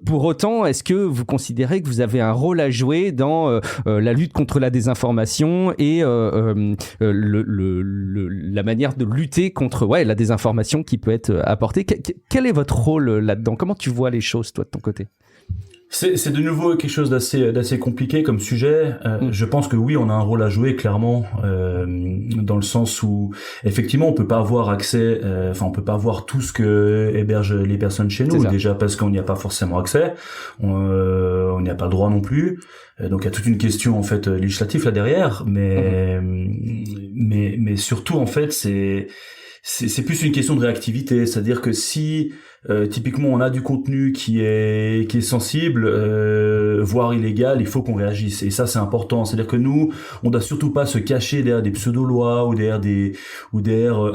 Pour autant, est-ce que vous considérez que vous avez un rôle à jouer dans la lutte contre la désinformation et la manière de lutter contre la désinformation qui peut être apportée. Quel est votre rôle là-dedans ? Comment tu vois les choses, toi, de ton côté ? C'est de nouveau quelque chose d'assez compliqué comme sujet. Je pense que oui, on a un rôle à jouer clairement, dans le sens où effectivement on peut pas avoir accès, on peut pas voir tout ce que hébergent les personnes chez nous, déjà parce qu'on n'y a pas forcément accès, on n'y a pas le droit non plus. Donc il y a toute une question en fait législative là derrière, mais surtout en fait c'est plus une question de réactivité, c'est-à-dire que si typiquement on a du contenu qui est sensible, voire illégal, il faut qu'on réagisse, et ça c'est important. C'est-à-dire que nous on doit surtout pas se cacher derrière des pseudo-lois ou derrière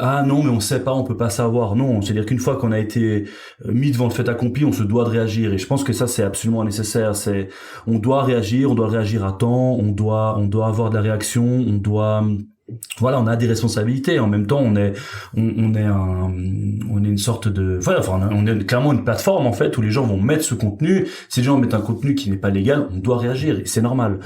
ah non mais on sait pas, on peut pas savoir. Non, c'est-à-dire qu'une fois qu'on a été mis devant le fait accompli, on se doit de réagir, et je pense que ça c'est absolument nécessaire. On doit réagir à temps, on doit avoir de la réaction, on a des responsabilités. En même temps, on est une sorte de, on est clairement une plateforme en fait où les gens vont mettre ce contenu. Si les gens mettent un contenu qui n'est pas légal, on doit réagir et c'est normal.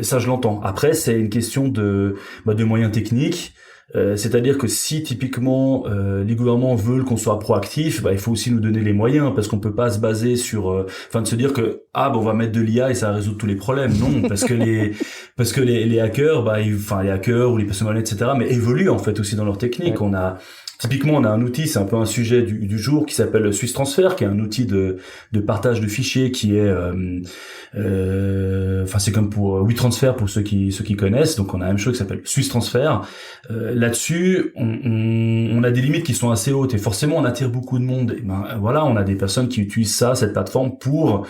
Ça, je l'entends. Après, c'est une question de moyens techniques. C'est-à-dire que si typiquement les gouvernements veulent qu'on soit proactif, il faut aussi nous donner les moyens, parce qu'on peut pas se baser sur de se dire que on va mettre de l'IA et ça va résoudre tous les problèmes. Non, parce que les hackers, les hackers ou les personnes malades, etc. mais évoluent en fait aussi dans leur technique. On a typiquement, on a un outil, c'est un peu un sujet du jour qui s'appelle Swiss Transfer, qui est un outil de partage de fichiers qui est, c'est comme pour WeTransfer pour ceux qui connaissent. Donc, on a la même chose qui s'appelle Swiss Transfer. Là-dessus, on a des limites qui sont assez hautes et forcément, on attire beaucoup de monde. Et ben voilà, on a des personnes qui utilisent cette plateforme pour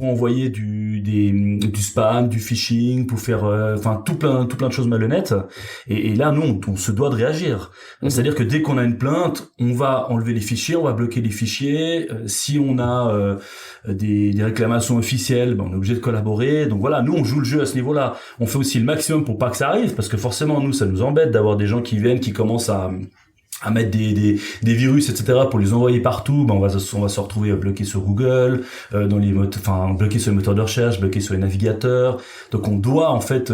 envoyer du spam, du phishing, pour faire, tout plein de choses malhonnêtes. Et là, nous, on se doit de réagir. C'est-à-dire que dès qu'on a une plainte, on va enlever les fichiers, on va bloquer les fichiers. Si on a des réclamations officielles, on est obligé de collaborer. Donc voilà, nous on joue le jeu à ce niveau-là. On fait aussi le maximum pour pas que ça arrive, parce que forcément nous ça nous embête d'avoir des gens qui viennent, qui commencent à mettre des virus, etc. pour les envoyer partout. On va se retrouver bloqué sur Google, bloqué sur les moteurs de recherche, bloqué sur les navigateurs. Donc on doit en fait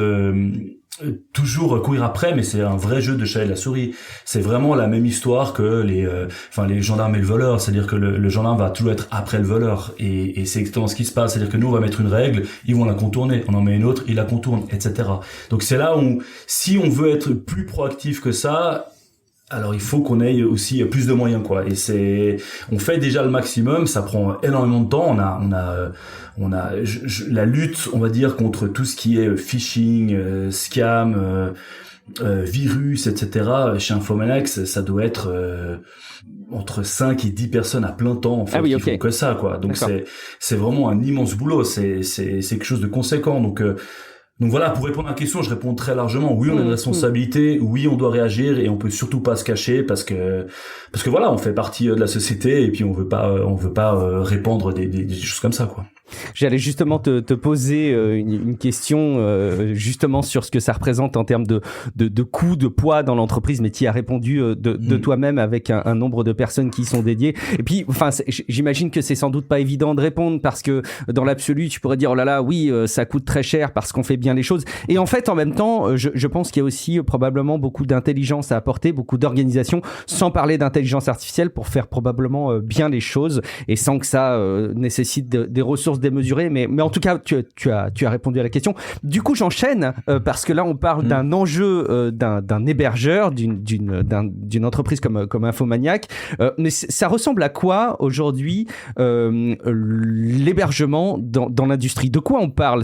toujours courir après, mais c'est un vrai jeu de chat et la souris. C'est vraiment la même histoire que les gendarmes et le voleur. C'est-à-dire que le gendarme va toujours être après le voleur. Et c'est exactement ce qui se passe. C'est-à-dire que nous, on va mettre une règle, ils vont la contourner. On en met une autre, ils la contournent, etc. Donc c'est là où, si on veut être plus proactif que ça, alors il faut qu'on ait aussi plus de moyens, quoi. Et on fait déjà le maximum, ça prend énormément de temps. On a la lutte, on va dire, contre tout ce qui est phishing, scam, virus, etc. Chez Infomaniac, ça doit être entre 5 et 10 personnes à plein temps, en fait, qui font que ça, quoi. Donc c'est vraiment un immense boulot. C'est quelque chose de conséquent. Donc voilà, pour répondre à la question, je réponds très largement. Oui, on a une responsabilité. Oui, on doit réagir et on peut surtout pas se cacher parce que voilà, on fait partie de la société et puis on veut pas répandre des choses comme ça, quoi. J'allais justement te poser une question justement sur ce que ça représente en termes de coût, de poids dans l'entreprise, mais tu y as répondu de toi-même avec un nombre de personnes qui y sont dédiées. Et puis, j'imagine que c'est sans doute pas évident de répondre parce que dans l'absolu, tu pourrais dire, oh là là, oui, ça coûte très cher parce qu'on fait bien les choses. Et en fait, en même temps, je pense qu'il y a aussi probablement beaucoup d'intelligence à apporter, beaucoup d'organisation, sans parler d'intelligence artificielle pour faire probablement bien les choses et sans que ça nécessite des ressources démesurées, mais en tout cas tu as répondu à la question. Du coup j'enchaîne parce que là on parle d'un enjeu d'un hébergeur, d'une entreprise comme Infomaniac, mais ça ressemble à quoi aujourd'hui l'hébergement dans l'industrie? De quoi on parle?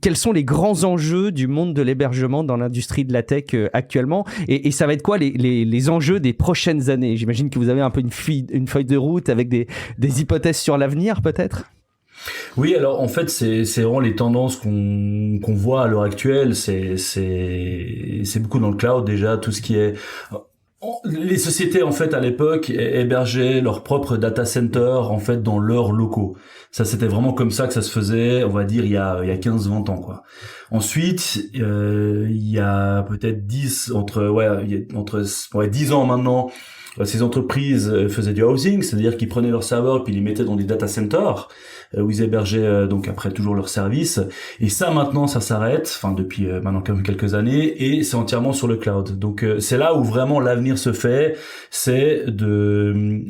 Quels sont les grands enjeux du monde de l'hébergement dans l'industrie de la tech actuellement, et ça va être quoi les enjeux des prochaines années? J'imagine que vous avez un peu une feuille de route avec des hypothèses sur l'avenir, peut-être. Oui, alors en fait c'est vraiment les tendances qu'on voit à l'heure actuelle, c'est beaucoup dans le cloud déjà, tout ce qui est les sociétés en fait à l'époque hébergeaient leur propre data center en fait dans leurs locaux. Ça c'était vraiment comme ça que ça se faisait, on va dire il y a 15-20 ans, quoi. Ensuite, il y a peut-être 10 ans maintenant, ces entreprises faisaient du housing, c'est-à-dire qu'ils prenaient leurs serveurs puis ils les mettaient dans des data centers où ils hébergeaient donc après toujours leurs services. Et ça maintenant ça s'arrête, depuis maintenant quand même quelques années, et c'est entièrement sur le cloud. Donc c'est là où vraiment l'avenir se fait, c'est de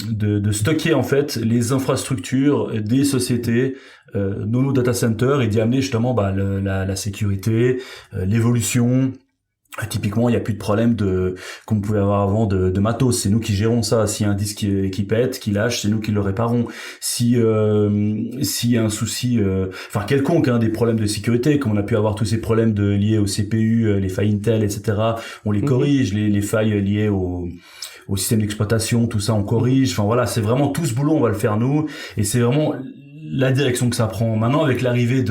stocker en fait les infrastructures des sociétés dans nos data centers et d'y amener justement la sécurité, l'évolution. Typiquement, il n'y a plus de problème comme on pouvait avoir avant de matos. C'est nous qui gérons ça. S'il y a un disque qui pète, qui lâche, c'est nous qui le réparons. S'il y a un souci, quelconque, des problèmes de sécurité, comme on a pu avoir tous ces problèmes liés au CPU, les failles Intel, etc. On les corrige, les failles liées au système d'exploitation, tout ça on corrige. C'est vraiment tout ce boulot, on va le faire nous. Et c'est vraiment la direction que ça prend. Maintenant, avec l'arrivée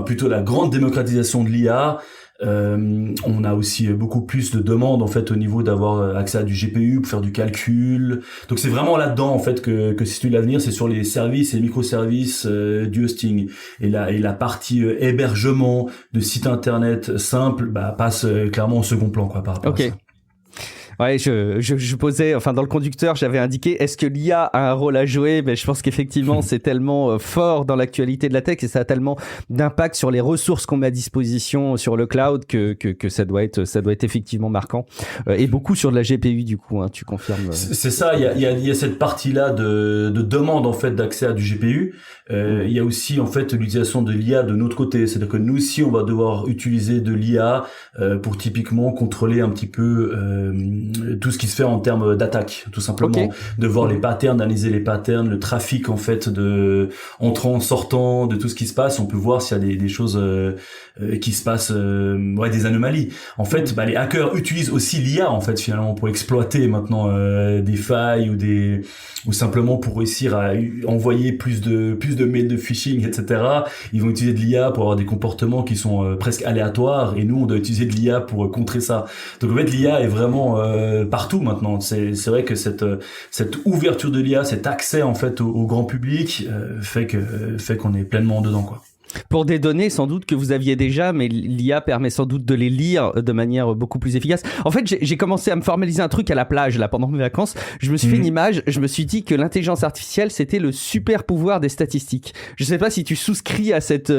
plutôt la grande démocratisation de l'IA, on a aussi beaucoup plus de demandes en fait au niveau d'avoir accès à du GPU pour faire du calcul. Donc c'est vraiment là-dedans en fait que se situe l'avenir, c'est sur les services et les microservices du hosting. Et la partie hébergement de sites internet simple passe clairement au second plan, quoi, par rapport à ça. Ouais, je posais, dans le conducteur, j'avais indiqué, est-ce que l'IA a un rôle à jouer? Mais je pense qu'effectivement, c'est tellement fort dans l'actualité de la tech et ça a tellement d'impact sur les ressources qu'on met à disposition sur le cloud que ça doit être effectivement marquant. Et beaucoup sur de la GPU, du coup, tu confirmes. C'est ça, il y a cette partie-là de demande, en fait, d'accès à du GPU. Il y a aussi, en fait, l'utilisation de l'IA de notre côté. C'est-à-dire que nous aussi, on va devoir utiliser de l'IA pour typiquement contrôler un petit peu tout ce qui se fait en termes d'attaque, tout simplement, de voir les patterns, d'analyser les patterns, le trafic en fait de entrant, sortant, de tout ce qui se passe. On peut voir s'il y a des choses qui se passent, des anomalies. En fait, les hackers utilisent aussi l'IA en fait finalement pour exploiter maintenant des failles ou simplement pour réussir à envoyer plus de mails de phishing, etc. Ils vont utiliser de l'IA pour avoir des comportements qui sont presque aléatoires, et nous on doit utiliser de l'IA pour contrer ça. Donc en fait l'IA est vraiment partout maintenant. C'est vrai que cette ouverture de l'IA, cet accès en fait au grand public fait qu'on est pleinement dedans, quoi. Pour des données sans doute que vous aviez déjà, mais l'IA permet sans doute de les lire de manière beaucoup plus efficace. En fait, j'ai commencé à me formaliser un truc à la plage là pendant mes vacances. Je me suis fait une image, je me suis dit que l'intelligence artificielle c'était le super pouvoir des statistiques. Je sais pas si tu souscris à cette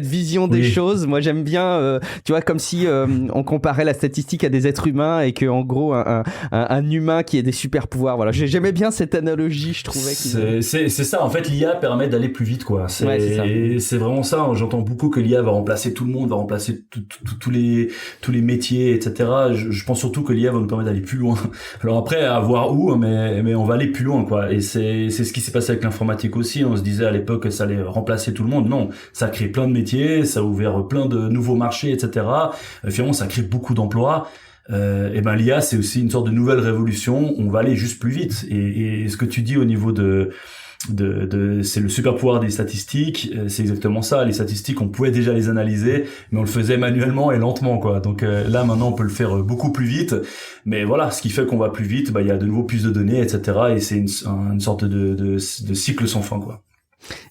vision des choses. Moi j'aime bien, tu vois, comme si on comparait la statistique à des êtres humains et que en gros un humain qui ait des super pouvoirs. Voilà, j'aimais bien cette analogie. Je trouvais que c'est ça. En fait, l'IA permet d'aller plus vite, quoi. C'est vraiment ça. J'entends beaucoup que l'IA va remplacer tout le monde, va remplacer tous les métiers, etc. Je pense surtout que l'IA va nous permettre d'aller plus loin. Alors après, à voir où, mais on va aller plus loin, quoi. Et c'est ce qui s'est passé avec l'informatique aussi. On se disait à l'époque que ça allait remplacer tout le monde. Non, ça a créé plein de métiers, ça a ouvert plein de nouveaux marchés, etc. Finalement, ça a créé beaucoup d'emplois. L'IA, c'est aussi une sorte de nouvelle révolution. On va aller juste plus vite. Et ce que tu dis au niveau c'est le super pouvoir des statistiques, c'est exactement ça. Les statistiques, on pouvait déjà les analyser, mais on le faisait manuellement et lentement, quoi. Donc là maintenant on peut le faire beaucoup plus vite, mais voilà, ce qui fait qu'on va plus vite, il y a de nouveau plus de données, etc. Et c'est une sorte de cycle sans fin, quoi.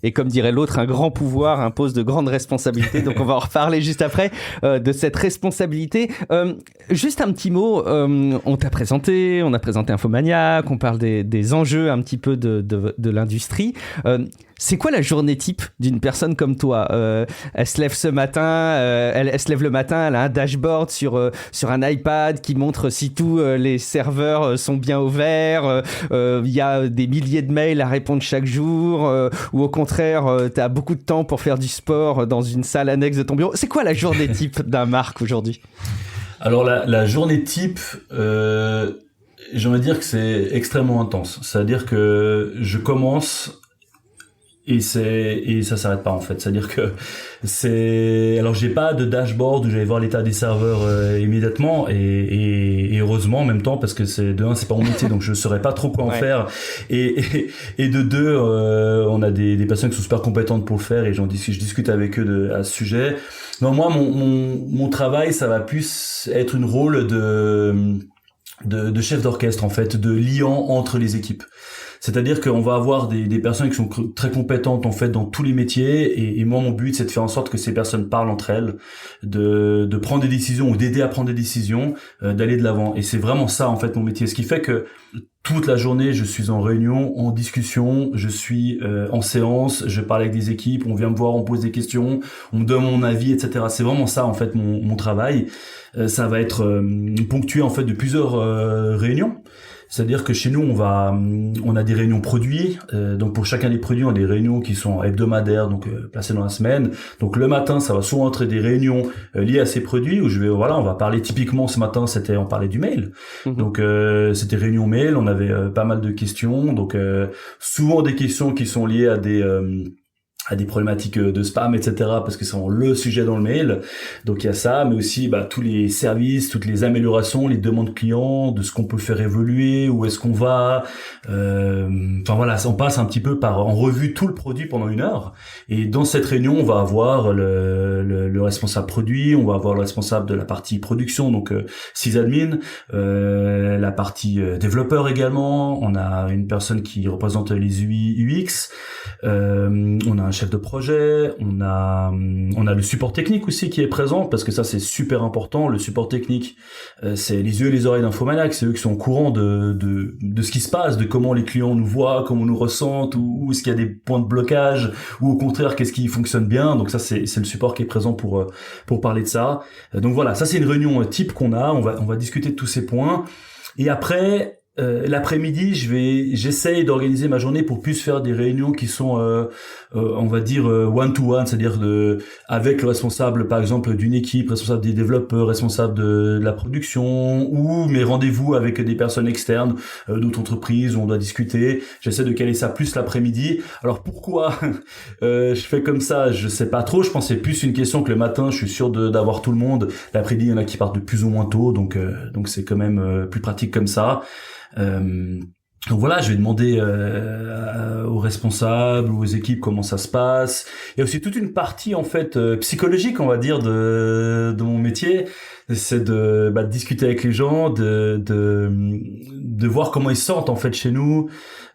Et comme dirait l'autre, un grand pouvoir impose de grandes responsabilités. Donc on va en reparler juste après de cette responsabilité. Juste un petit mot, on a présenté Infomaniac, on parle des enjeux un petit peu de l'industrie. C'est quoi la journée type d'une personne comme toi ? Elle se lève ce matin, elle se lève le matin, elle a un dashboard sur un iPad qui montre si tous les serveurs sont bien ouverts. Il y a des milliers de mails à répondre chaque jour, ou au contraire, tu as beaucoup de temps pour faire du sport dans une salle annexe de ton bureau. C'est quoi la journée type d'un Marc aujourd'hui ? Alors la journée type, j'ai envie de dire que c'est extrêmement intense. C'est-à-dire que je commence et ça s'arrête pas en fait. C'est-à-dire que alors j'ai pas de dashboard où j'allais voir l'état des serveurs immédiatement, et heureusement en même temps, parce que c'est pas mon métier, donc je saurais pas trop quoi en faire, et de deux, on a des personnes qui sont super compétentes pour le faire, et je discute avec eux à ce sujet. Non, moi mon travail, ça va plus être une rôle de chef d'orchestre en fait, de liant entre les équipes. C'est-à-dire qu'on va avoir des personnes qui sont très compétentes en fait dans tous les métiers, et moi mon but c'est de faire en sorte que ces personnes parlent entre elles, de prendre des décisions ou d'aider à prendre des décisions, d'aller de l'avant. Et c'est vraiment ça en fait mon métier, ce qui fait que toute la journée je suis en réunion, en discussion, je suis en séance, je parle avec des équipes, on vient me voir, on pose des questions, on me donne mon avis, etc. C'est vraiment ça en fait mon travail. Ça va être ponctué en fait de plusieurs réunions. C'est-à-dire que chez nous, on a des réunions produits. Donc pour chacun des produits, on a des réunions qui sont hebdomadaires, donc placées dans la semaine. Donc le matin, ça va souvent être des réunions liées à ces produits où on va parler typiquement ce matin, on parlait du mail. Donc c'était réunion mail, on avait pas mal de questions. Donc souvent des questions qui sont liées à des problématiques de spam, etc., parce que c'est le sujet dans le mail. Donc il y a ça, mais aussi tous les services, toutes les améliorations, les demandes clients, de ce qu'on peut faire évoluer, où est-ce qu'on va. On passe un petit peu en revue tout le produit pendant 1 heure. Et dans cette réunion, on va avoir le responsable produit, on va avoir le responsable de la partie production, donc sysadmin, la partie développeur également. On a une personne qui représente les UI UX. On a un chef de projet, on a le support technique aussi qui est présent, parce que ça c'est super important. Le support technique, c'est les yeux et les oreilles d'Infomaniac, c'est eux qui sont au courant de ce qui se passe, de comment les clients nous voient, comment nous ressentent, ou est-ce qu'il y a des points de blocage, ou au contraire qu'est-ce qui fonctionne bien. Donc ça c'est le support qui est présent pour parler de ça. Donc voilà, ça c'est une réunion type qu'on a, on va discuter de tous ces points. Et après, l'après-midi, j'essaye d'organiser ma journée pour plus faire des réunions qui sont, on va dire one-to-one, c'est-à-dire avec le responsable, par exemple, d'une équipe, responsable des développeurs, responsable de la production, ou mes rendez-vous avec des personnes externes d'autres entreprises où on doit discuter. J'essaie de caler ça plus l'après-midi. Alors pourquoi je fais comme ça, je sais pas trop. Je pense que c'est plus une question que le matin, je suis sûr d'avoir tout le monde. L'après-midi, il y en a qui partent de plus ou moins tôt, donc c'est quand même plus pratique comme ça. Donc voilà, je vais demander aux responsables ou aux équipes comment ça se passe. Il y a aussi toute une partie en fait psychologique, on va dire, de mon métier, c'est de discuter avec les gens, de voir comment ils se sentent en fait chez nous.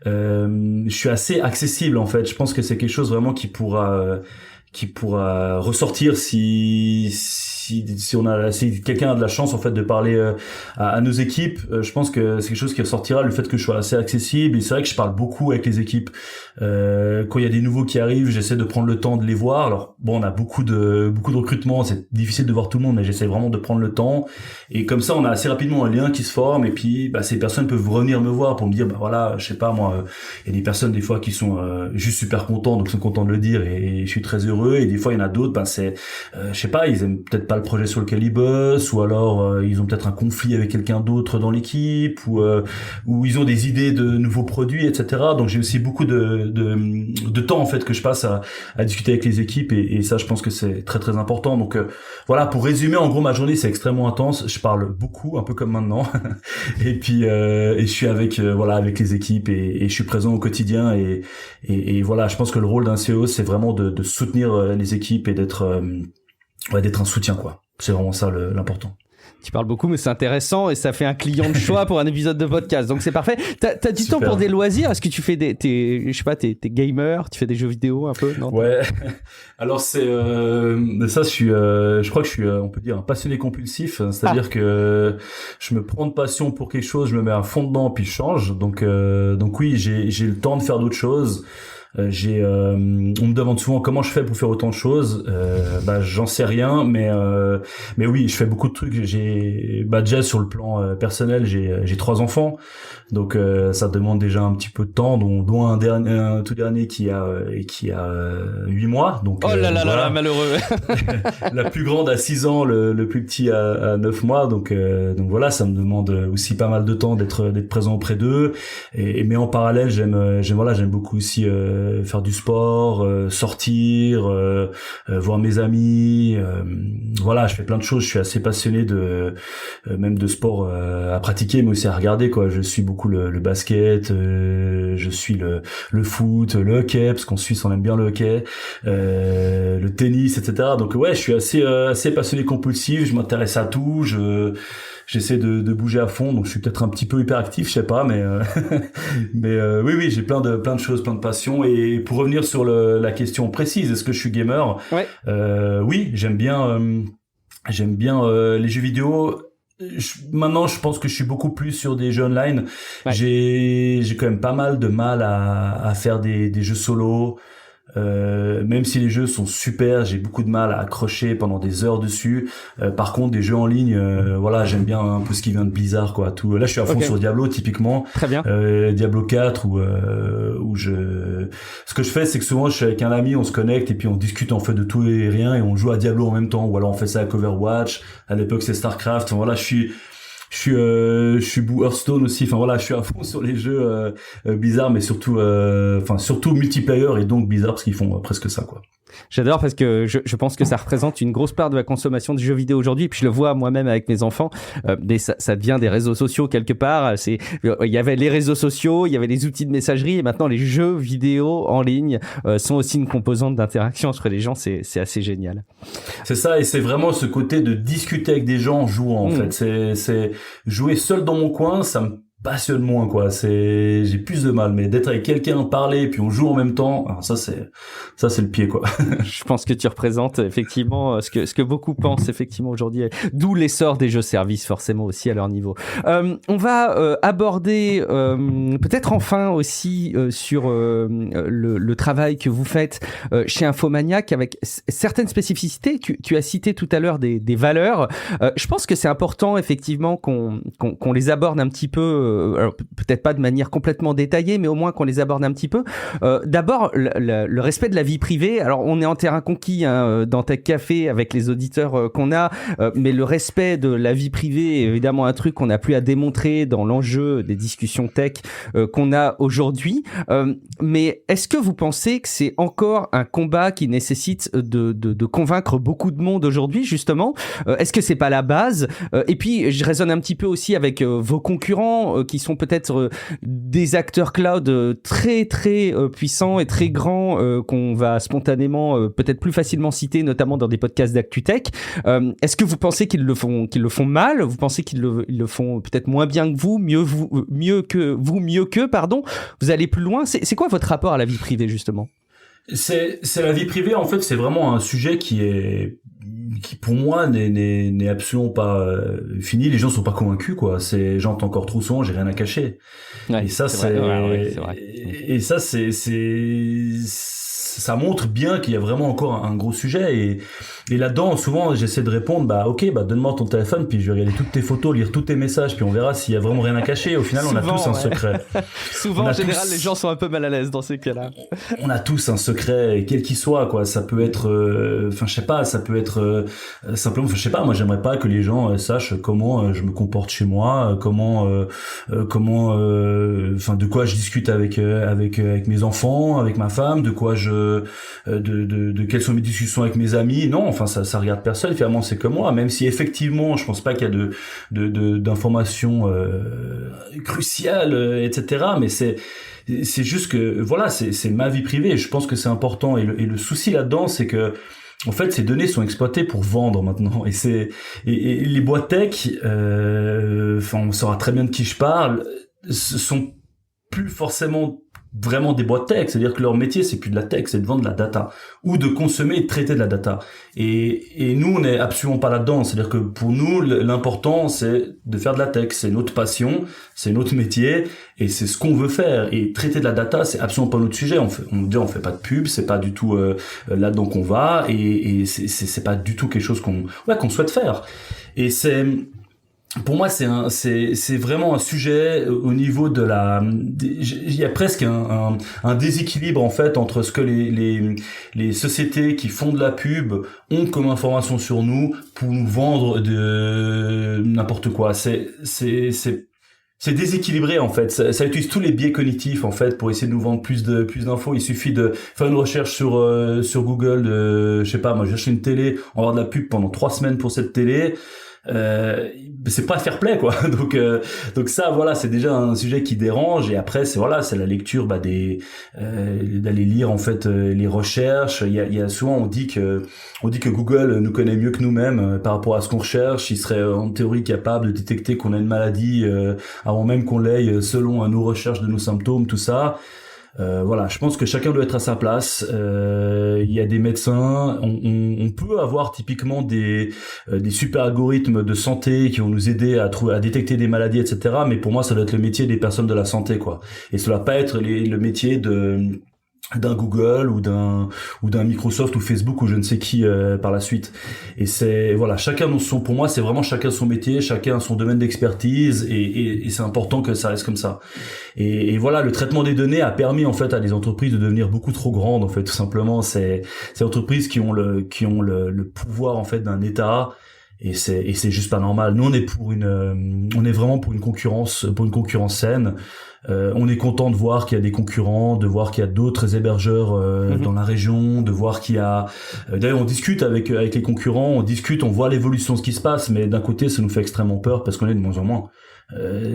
Je suis assez accessible en fait. Je pense que c'est quelque chose vraiment qui pourra ressortir si quelqu'un a de la chance en fait de parler à nos équipes. Je pense que c'est quelque chose qui ressortira, le fait que je sois assez accessible. Et c'est vrai que je parle beaucoup avec les équipes. Quand il y a des nouveaux qui arrivent, j'essaie de prendre le temps de les voir. Alors bon, on a beaucoup de recrutements, c'est difficile de voir tout le monde, mais j'essaie vraiment de prendre le temps. Et comme ça, on a assez rapidement un lien qui se forme. Et puis ces personnes peuvent revenir me voir pour me dire voilà, je sais pas moi, il y a des personnes des fois qui sont juste super contents, donc sont contents de le dire, et je suis très heureux. Et des fois il y en a d'autres, c'est je sais pas, ils aiment peut-être pas le projet sur lequel ils bossent, ou alors ils ont peut-être un conflit avec quelqu'un d'autre dans l'équipe, ou ils ont des idées de nouveaux produits, etc. Donc j'ai aussi beaucoup de temps en fait que je passe à discuter avec les équipes, et ça je pense que c'est très très important. Donc voilà, pour résumer, en gros ma journée c'est extrêmement intense, je parle beaucoup, un peu comme maintenant et puis je suis avec les équipes, et je suis présent au quotidien, et voilà, je pense que le rôle d'un CEO c'est vraiment de soutenir les équipes et d'être un soutien, quoi. C'est vraiment ça l'important. Tu parles beaucoup, mais c'est intéressant, et ça fait un client de choix pour un épisode de podcast. Donc c'est parfait. T'as du temps pour des loisirs? Est-ce que tu fais t'es gamer? Tu fais des jeux vidéo un peu? Non? Ouais. Alors ça, je crois que je suis, on peut dire, un passionné compulsif. C'est-à-dire que je me prends de passion pour quelque chose, je me mets à fond dedans, puis je change. Donc oui, j'ai le temps de faire d'autres choses. On me demande souvent comment je fais pour faire autant de choses. J'en sais rien, mais oui, je fais beaucoup de trucs. Déjà sur le plan personnel, j'ai 3 enfants, donc ça demande déjà un petit peu de temps, dont un tout dernier qui a 8 mois. Donc oh là là là, malheureux. La plus grande a 6 ans, le plus petit a 9 mois. Donc voilà, ça me demande aussi pas mal de temps d'être présent auprès d'eux. Mais en parallèle, j'aime beaucoup aussi faire du sport, sortir, voir mes amis. Voilà, je fais plein de choses. Je suis assez passionné même de sport à pratiquer, mais aussi à regarder, quoi. Je suis beaucoup le basket, je suis le foot, le hockey, parce qu'en Suisse on aime bien le hockey, le tennis, etc. Donc ouais, je suis assez passionné compulsif. Je m'intéresse à tout. J'essaie de bouger à fond, donc je suis peut-être un petit peu hyperactif, je sais pas, mais oui, j'ai plein de choses, plein de passions. Et pour revenir sur la question précise, est-ce que je suis gamer? Ouais. Oui, j'aime bien les jeux vidéo. Maintenant, je pense que je suis beaucoup plus sur des jeux online. Ouais. J'ai quand même pas mal de mal à faire des jeux solo. Même si les jeux sont super, j'ai beaucoup de mal à accrocher pendant des heures dessus. Par contre, des jeux en ligne, voilà, j'aime bien un peu ce qui vient de Blizzard, quoi. Tout. Là, je suis à fond sur Diablo, typiquement. Très bien. Diablo 4, ce que je fais, c'est que souvent, je suis avec un ami, on se connecte et puis on discute en fait de tout et rien, et on joue à Diablo en même temps. Ou alors on fait ça avec Overwatch. À l'époque, c'est Starcraft. Voilà, je suis Hearthstone aussi. Enfin voilà, je suis à fond sur les jeux Blizzard, mais surtout multiplayer, et donc Blizzard parce qu'ils font presque ça, quoi. J'adore, parce que je pense que ça représente une grosse part de la consommation du jeu vidéo aujourd'hui. Et puis je le vois moi-même avec mes enfants. Ça devient des réseaux sociaux quelque part. Il y avait les réseaux sociaux, il y avait les outils de messagerie, et maintenant les jeux vidéo en ligne sont aussi une composante d'interaction entre les gens. C'est assez génial. C'est ça, et c'est vraiment ce côté de discuter avec des gens en jouant, en fait. C'est jouer seul dans mon coin, ça me passionne moins, quoi. J'ai plus de mal, mais d'être avec quelqu'un, parler, puis on joue en même temps, alors ça c'est le pied, quoi. Je pense que tu représentes effectivement ce que beaucoup pensent effectivement aujourd'hui, d'où l'essor des jeux-services forcément aussi à leur niveau. On va aborder peut-être enfin aussi sur le travail que vous faites chez Infomaniac, avec certaines spécificités. Tu as cité tout à l'heure des valeurs. Je pense que c'est important effectivement qu'on les aborde un petit peu alors, peut-être pas de manière complètement détaillée, mais au moins qu'on les aborde un petit peu. D'abord, le respect de la vie privée. Alors, on est en terrain conquis dans Tech Café avec les auditeurs qu'on a, mais le respect de la vie privée est évidemment un truc qu'on n'a plus à démontrer dans l'enjeu des discussions tech qu'on a aujourd'hui. Mais est-ce que vous pensez que c'est encore un combat qui nécessite de convaincre beaucoup de monde aujourd'hui, justement? Est-ce que c'est pas la base? Et puis, je raisonne un petit peu aussi avec vos concurrents qui sont peut-être des acteurs cloud très très puissants et très grands qu'on va spontanément peut-être plus facilement citer, notamment dans des podcasts d'ActuTech. Est-ce que vous pensez qu'ils le font mal? Vous pensez qu'ils le font peut-être moins bien que vous, mieux qu'eux, pardon. Vous allez plus loin. C'est quoi votre rapport à la vie privée, justement? C'est la vie privée, en fait, c'est vraiment un sujet qui pour moi n'est absolument pas fini. Les gens sont pas convaincus, quoi. J'entends encore trop souvent, j'ai rien à cacher. Ouais, et ça c'est vrai. Et ça ça montre bien qu'il y a vraiment encore un gros sujet, et là-dedans souvent j'essaie de répondre donne-moi ton téléphone, puis je vais regarder toutes tes photos, lire tous tes messages, puis on verra s'il y a vraiment rien à cacher. Au final, souvent, on a tous un secret. Souvent, en général, les gens sont un peu mal à l'aise dans ces cas-là. On a tous un secret, quel qu'il soit, quoi. Ça peut être ça peut être simplement, je sais pas, moi j'aimerais pas que les gens sachent comment je me comporte chez moi, de quoi je discute avec mes enfants, avec ma femme, de quelles sont mes discussions avec mes amis. Non, enfin ça regarde personne, finalement, c'est que moi, même si effectivement je pense pas qu'il y a d'informations cruciales, etc., mais c'est juste que voilà, c'est ma vie privée, je pense que c'est important, et le souci là-dedans, c'est que en fait ces données sont exploitées pour vendre maintenant, et les boîtes tech, on saura très bien de qui je parle, sont plus forcément vraiment des boîtes tech, c'est-à-dire que leur métier, c'est plus de la tech, c'est de vendre de la data, ou de consommer et de traiter de la data. Et nous, on n'est absolument pas là-dedans, c'est-à-dire que pour nous, l'important, c'est de faire de la tech, c'est notre passion, c'est notre métier, et c'est ce qu'on veut faire. Et traiter de la data, c'est absolument pas notre sujet. On fait pas de pub, c'est pas du tout là-dedans qu'on va, et c'est pas du tout quelque chose qu'on souhaite faire. Et pour moi, c'est vraiment un sujet au niveau il y a presque un déséquilibre, en fait, entre ce que les sociétés qui font de la pub ont comme information sur nous pour nous vendre de n'importe quoi. C'est déséquilibré, en fait. Ça utilise tous les biais cognitifs, en fait, pour essayer de nous vendre plus d'infos. Il suffit de faire une recherche sur Google, je sais pas, moi j'ai acheté une télé, on va avoir de la pub pendant 3 semaines pour cette télé. C'est pas fair play, quoi. Donc ça, voilà, c'est déjà un sujet qui dérange. Et après, c'est la lecture d'aller lire, en fait, les recherches. Il y a souvent, on dit que Google nous connaît mieux que nous-mêmes par rapport à ce qu'on recherche. Il serait en théorie capable de détecter qu'on a une maladie avant même qu'on l'ait, selon nos recherches de nos symptômes, tout ça. Voilà, je pense que chacun doit être à sa place. Il y a des médecins, on peut avoir typiquement des super algorithmes de santé qui vont nous aider à détecter des maladies, etc. Mais pour moi, ça doit être le métier des personnes de la santé, quoi. Et ça doit pas être le métier d'un Google ou d'un Microsoft ou Facebook ou je ne sais qui par la suite. Et pour moi, c'est vraiment chacun son métier, chacun son domaine d'expertise, et c'est important que ça reste comme ça. Et voilà, le traitement des données a permis, en fait, à des entreprises de devenir beaucoup trop grandes, en fait, tout simplement. C'est entreprises qui ont le pouvoir, en fait, d'un État. Et c'est juste pas normal. Nous, on est vraiment pour une concurrence saine. On est content de voir qu'il y a des concurrents, de voir qu'il y a d'autres hébergeurs dans la région, de voir qu'il y a. D'ailleurs, on discute avec les concurrents, on voit l'évolution de ce qui se passe, mais d'un côté, ça nous fait extrêmement peur parce qu'on est de moins en moins.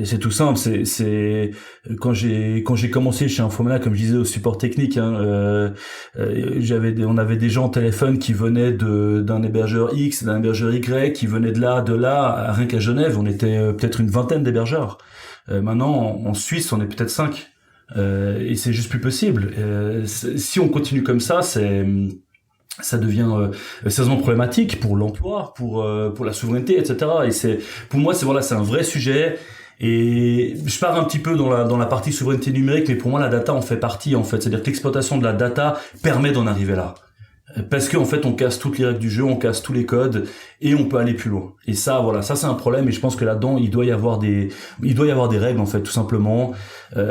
C'est tout simple. C'est quand j'ai commencé chez Infomania, comme je disais, au support technique, on avait des gens au téléphone qui venaient d'un hébergeur X, d'un hébergeur Y, qui venaient de là, rien qu'à Genève, on était peut-être une vingtaine d'hébergeurs. Maintenant, en Suisse, on est peut-être 5. Et c'est juste plus possible. Si on continue comme ça, ça devient sérieusement problématique pour l'emploi, pour la souveraineté, etc. Et pour moi, c'est un vrai sujet. Et je pars un petit peu dans la partie souveraineté numérique, mais pour moi, la data en fait partie, en fait. C'est-à-dire que l'exploitation de la data permet d'en arriver là. Parce qu'en fait, on casse toutes les règles du jeu, on casse tous les codes, et on peut aller plus loin. Et ça, voilà, ça c'est un problème, et je pense que là-dedans, il doit y avoir des règles, en fait, tout simplement.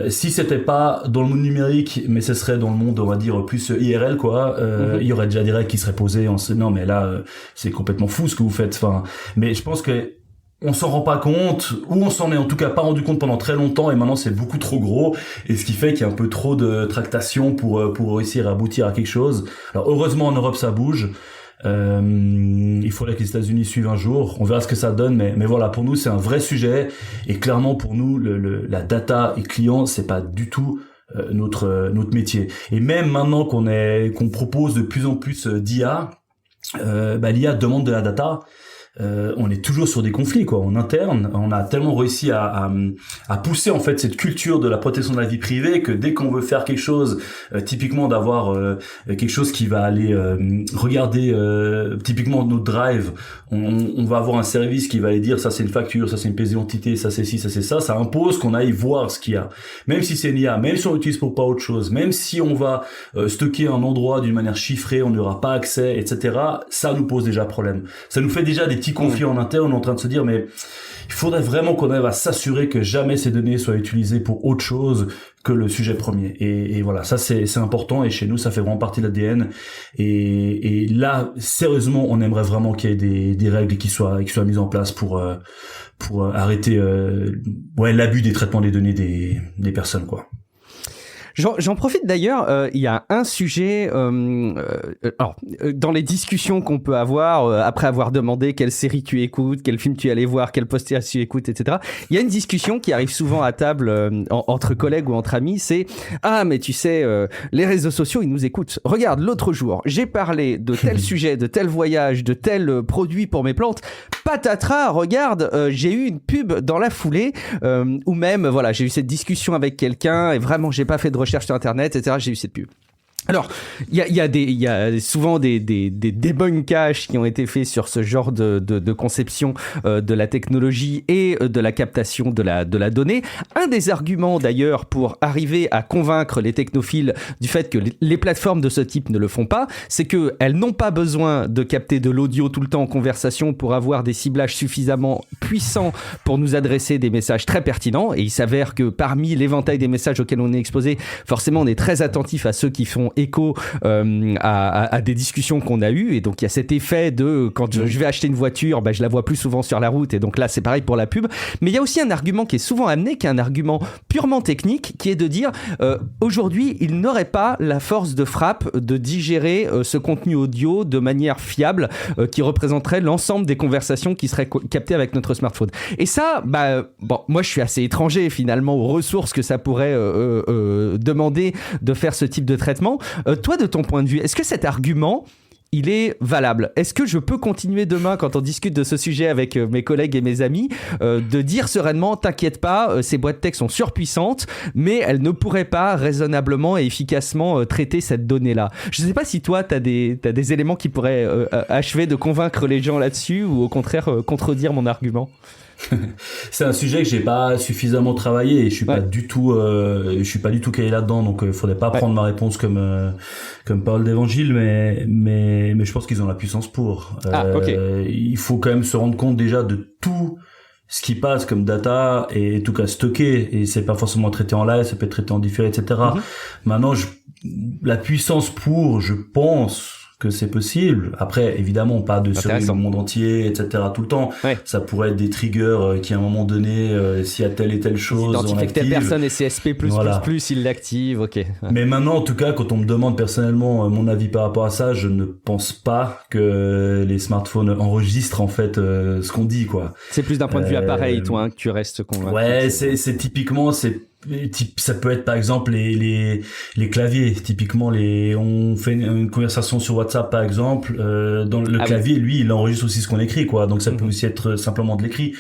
Si c'était pas dans le monde numérique, mais ce serait dans le monde, on va dire, plus IRL, quoi, il y aurait déjà des règles qui seraient posées, non, mais là, c'est complètement fou ce que vous faites, enfin, mais je pense que on s'en rend pas compte, ou on s'en est en tout cas pas rendu compte pendant très longtemps, et maintenant c'est beaucoup trop gros, et ce qui fait qu'il y a un peu trop de tractation pour réussir à aboutir à quelque chose. Alors heureusement en Europe ça bouge, il faudrait que les États-Unis suivent un jour, on verra ce que ça donne, mais voilà, pour nous c'est un vrai sujet, et clairement pour nous la data et client c'est pas du tout notre métier. Et même maintenant qu'on propose de plus en plus d'IA, l'IA demande de la data. On est toujours sur des conflits, quoi, en interne. On a tellement réussi à pousser en fait cette culture de la protection de la vie privée que dès qu'on veut faire quelque chose, typiquement d'avoir quelque chose qui va aller regarder typiquement notre drive, on va avoir un service qui va aller dire ça c'est une facture, ça c'est une pièce d'identité, ça c'est ci, ça c'est ça. Ça impose qu'on aille voir ce qu'il y a, même si c'est une IA, même si on l'utilise pour pas autre chose, même si on va stocker un endroit d'une manière chiffrée, on n'aura pas accès, etc. Ça nous pose déjà problème. Ça nous fait déjà des petits conflits en interne. On est en train de se dire mais il faudrait vraiment qu'on arrive à s'assurer que jamais ces données soient utilisées pour autre chose que le sujet premier. Et voilà, ça c'est important, et chez nous ça fait vraiment partie de l'ADN. Et là, sérieusement, on aimerait vraiment qu'il y ait des règles qui soient mises en place pour arrêter l'abus des traitements des données des personnes, quoi. J'en profite d'ailleurs, il y a un sujet, dans les discussions qu'on peut avoir, après avoir demandé quelle série tu écoutes, quel film tu allais voir, quel podcast tu écoutes, etc. Il y a une discussion qui arrive souvent à table entre collègues ou entre amis, c'est « Ah, mais tu sais, les réseaux sociaux, ils nous écoutent. Regarde, l'autre jour, j'ai parlé de tel sujet, de tel voyage, de tel produit pour mes plantes. Patatras, regarde, j'ai eu une pub dans la foulée, ou même, voilà, j'ai eu cette discussion avec quelqu'un et vraiment, j'ai pas fait de recherche sur Internet, etc. J'ai eu cette pub. Alors, il y a souvent des débunkages qui ont été faits sur ce genre de conception de la technologie et de la captation de la donnée. Un des arguments d'ailleurs pour arriver à convaincre les technophiles du fait que les plateformes de ce type ne le font pas, c'est que elles n'ont pas besoin de capter de l'audio tout le temps en conversation pour avoir des ciblages suffisamment puissants pour nous adresser des messages très pertinents. Et il s'avère que parmi l'éventail des messages auxquels on est exposé, forcément on est très attentif à ceux qui font écho à des discussions qu'on a eues, et donc il y a cet effet de quand je vais acheter une voiture, je la vois plus souvent sur la route, et donc là c'est pareil pour la pub. Mais il y a aussi un argument qui est souvent amené, qui est un argument purement technique, qui est de dire aujourd'hui il n'aurait pas la force de frappe de digérer ce contenu audio de manière fiable qui représenterait l'ensemble des conversations qui seraient captées avec notre smartphone. Et ça, moi je suis assez étranger finalement aux ressources que ça pourrait demander de faire ce type de traitement. Toi, de ton point de vue, est-ce que cet argument, il est valable? Est-ce que je peux continuer demain, quand on discute de ce sujet avec mes collègues et mes amis, de dire sereinement, t'inquiète pas, ces boîtes tech sont surpuissantes, mais elles ne pourraient pas raisonnablement et efficacement traiter cette donnée-là? Je ne sais pas si toi, t'as des éléments qui pourraient achever de convaincre les gens là-dessus, ou au contraire contredire mon argument. C'est un sujet que j'ai pas suffisamment travaillé, et je suis pas du tout calé là-dedans, donc faudrait pas prendre ma réponse comme parole d'évangile, mais je pense qu'ils ont la puissance pour. Il faut quand même se rendre compte déjà de tout ce qui passe comme data, et en tout cas stocké, et c'est pas forcément traité en live, ça peut être traité en différé, etc. Maintenant, la puissance pour, je pense que c'est possible. Après, évidemment, pas de surveiller le monde entier, etc. tout le temps. Ça pourrait être des triggers qui, à un moment donné, s'il y a telle et telle chose, on identifie que telle personne est CSP++, il l'active, ok. Mais maintenant, en tout cas, quand on me demande personnellement mon avis par rapport à ça, je ne pense pas que les smartphones enregistrent, en fait, ce qu'on dit, quoi. C'est plus d'un point de vue appareil, toi, que tu restes convaincu. Ouais, c'est typiquement, ça peut être par exemple les claviers. Typiquement, on fait une conversation sur WhatsApp par exemple, dans le clavier, lui, il enregistre aussi ce qu'on écrit, quoi. Donc ça peut aussi être simplement de l'écrit.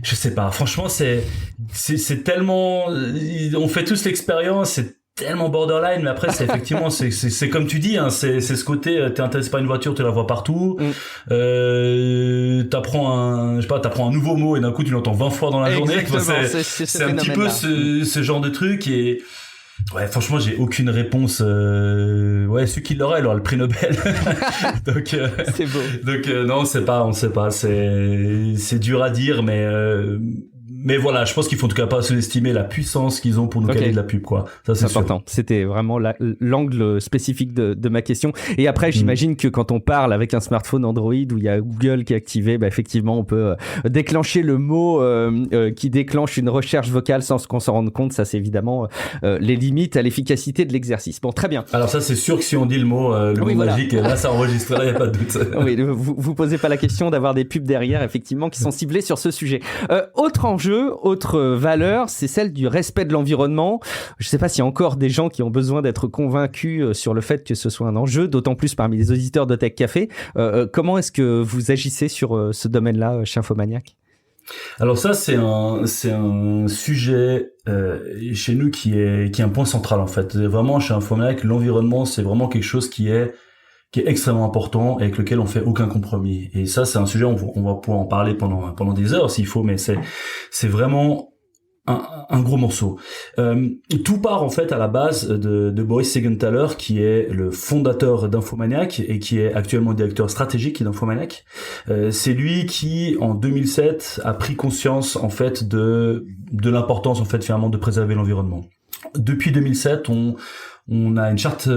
Je sais pas. Franchement, c'est tellement, on fait tous l'expérience, c'est tellement borderline, mais après c'est effectivement c'est comme tu dis, hein, c'est ce côté, t'es intéressé par une voiture, tu la vois partout, t'apprends un nouveau mot et d'un coup tu l'entends 20 fois dans la journée. C'est un petit peu ce genre de truc, et Ouais, franchement, j'ai aucune réponse. Ouais, celui qui l'aurait, il aura le prix Nobel. Donc, c'est beau. Donc non, on sait pas. C'est dur à dire, mais voilà, je pense qu'il faut en tout cas pas sous-estimer la puissance qu'ils ont pour nous caler de la pub, quoi. Ça, c'est important. sûr. C'était vraiment l'angle spécifique de ma question. Et après, j'imagine que quand on parle avec un smartphone Android où il y a Google qui est activé, effectivement, on peut déclencher le mot qui déclenche une recherche vocale sans qu'on s'en rende compte. Ça, c'est évidemment les limites à l'efficacité de l'exercice. Bon, très bien. Alors ça, c'est sûr que si on dit le mot magique, là, ça enregistre, là, il n'y a pas de doute. Oui, vous posez pas la question d'avoir des pubs derrière, effectivement, qui sont ciblées sur ce sujet. Autre enjeu, autre valeur, c'est celle du respect de l'environnement. Je ne sais pas s'il y a encore des gens qui ont besoin d'être convaincus sur le fait que ce soit un enjeu, d'autant plus parmi les auditeurs de Tech Café. Comment est-ce que vous agissez sur ce domaine-là chez Infomaniac ? Alors ça, c'est un sujet chez nous qui est un point central en fait. Vraiment chez Infomaniac, l'environnement, c'est vraiment quelque chose qui est extrêmement important et avec lequel on fait aucun compromis. Et ça, c'est un sujet, on va pouvoir en parler pendant des heures s'il faut, mais c'est vraiment un gros morceau. Tout part en fait à la base de Boris Seigenthaler, qui est le fondateur d'Infomaniac et qui est actuellement directeur stratégique d'Infomaniac. C'est lui qui, en 2007, a pris conscience en fait de l'importance en fait finalement de préserver l'environnement. Depuis 2007, on a une charte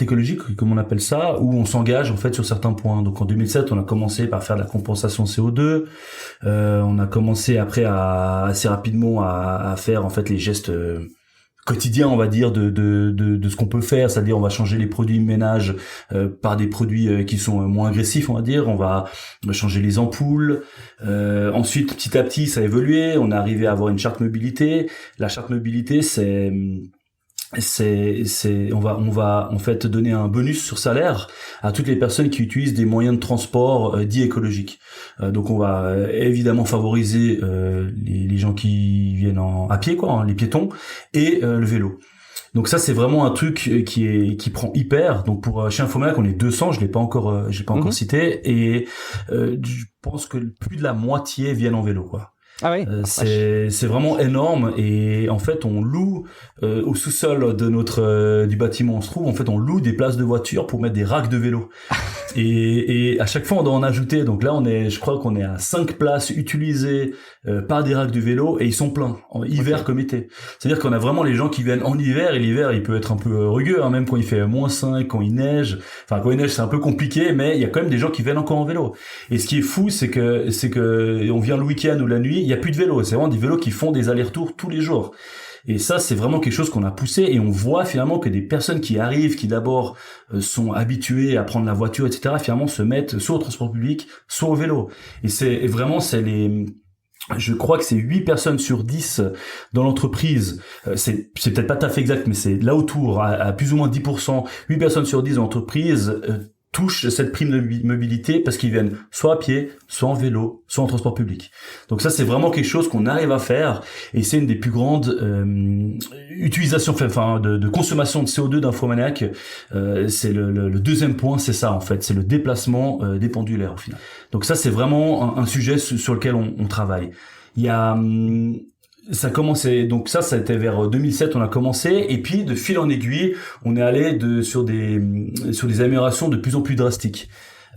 écologique, comme on appelle ça, où on s'engage en fait sur certains points. Donc en 2007, on a commencé par faire de la compensation CO2. On a commencé après assez rapidement à faire en fait les gestes quotidien, on va dire, de ce qu'on peut faire, c'est-à-dire on va changer les produits ménage par des produits qui sont moins agressifs, on va dire. On va changer les ampoules. Ensuite, petit à petit, ça a évolué. On est arrivé à avoir une charte mobilité. La charte mobilité, on va en fait donner un bonus sur salaire à toutes les personnes qui utilisent des moyens de transport dits écologiques. Donc on va évidemment favoriser les gens qui viennent à pied, quoi, les piétons, et le vélo. Donc ça, c'est vraiment un truc qui prend hyper. Donc pour chez Infomaniac, on est 200, je l'ai pas encore cité, et je pense que plus de la moitié viennent en vélo, quoi. Ah oui. C'est vraiment énorme, et en fait on loue au sous-sol de du bâtiment où on se trouve, en fait on loue des places de voiture pour mettre des racks de vélo. Et à chaque fois on doit en ajouter. Donc là je crois qu'on est à 5 places utilisées par des racks de vélo, et ils sont pleins en hiver comme été. C'est-à-dire qu'on a vraiment les gens qui viennent en hiver, et l'hiver il peut être un peu rugueux, hein, même quand il fait -5, quand il neige. Enfin quand il neige c'est un peu compliqué, mais il y a quand même des gens qui viennent encore en vélo. Et ce qui est fou, c'est que on vient le week-end ou la nuit, il y a plus de vélos. C'est vraiment des vélos qui font des allers-retours tous les jours. Et ça, c'est vraiment quelque chose qu'on a poussé, et on voit finalement que des personnes qui arrivent, qui d'abord sont habituées à prendre la voiture, etc., finalement se mettent soit au transport public, soit au vélo. Et je crois que c'est 8 personnes sur 10 dans l'entreprise, c'est peut-être pas tout à fait exact, mais c'est là autour, à plus ou moins 10%, 8 personnes sur 10 dans l'entreprise touchent cette prime de mobilité parce qu'ils viennent soit à pied, soit en vélo, soit en transport public. Donc ça, c'est vraiment quelque chose qu'on arrive à faire, et c'est une des plus grandes utilisations, de consommation de CO2 d'Infomaniac. C'est le deuxième point, c'est ça en fait, c'est le déplacement des pendulaires au final. Donc ça, c'est vraiment un sujet sur lequel on travaille. Il y a ça commençait, donc ça a été vers 2007, on a commencé, et puis de fil en aiguille, on est allé sur des améliorations de plus en plus drastiques.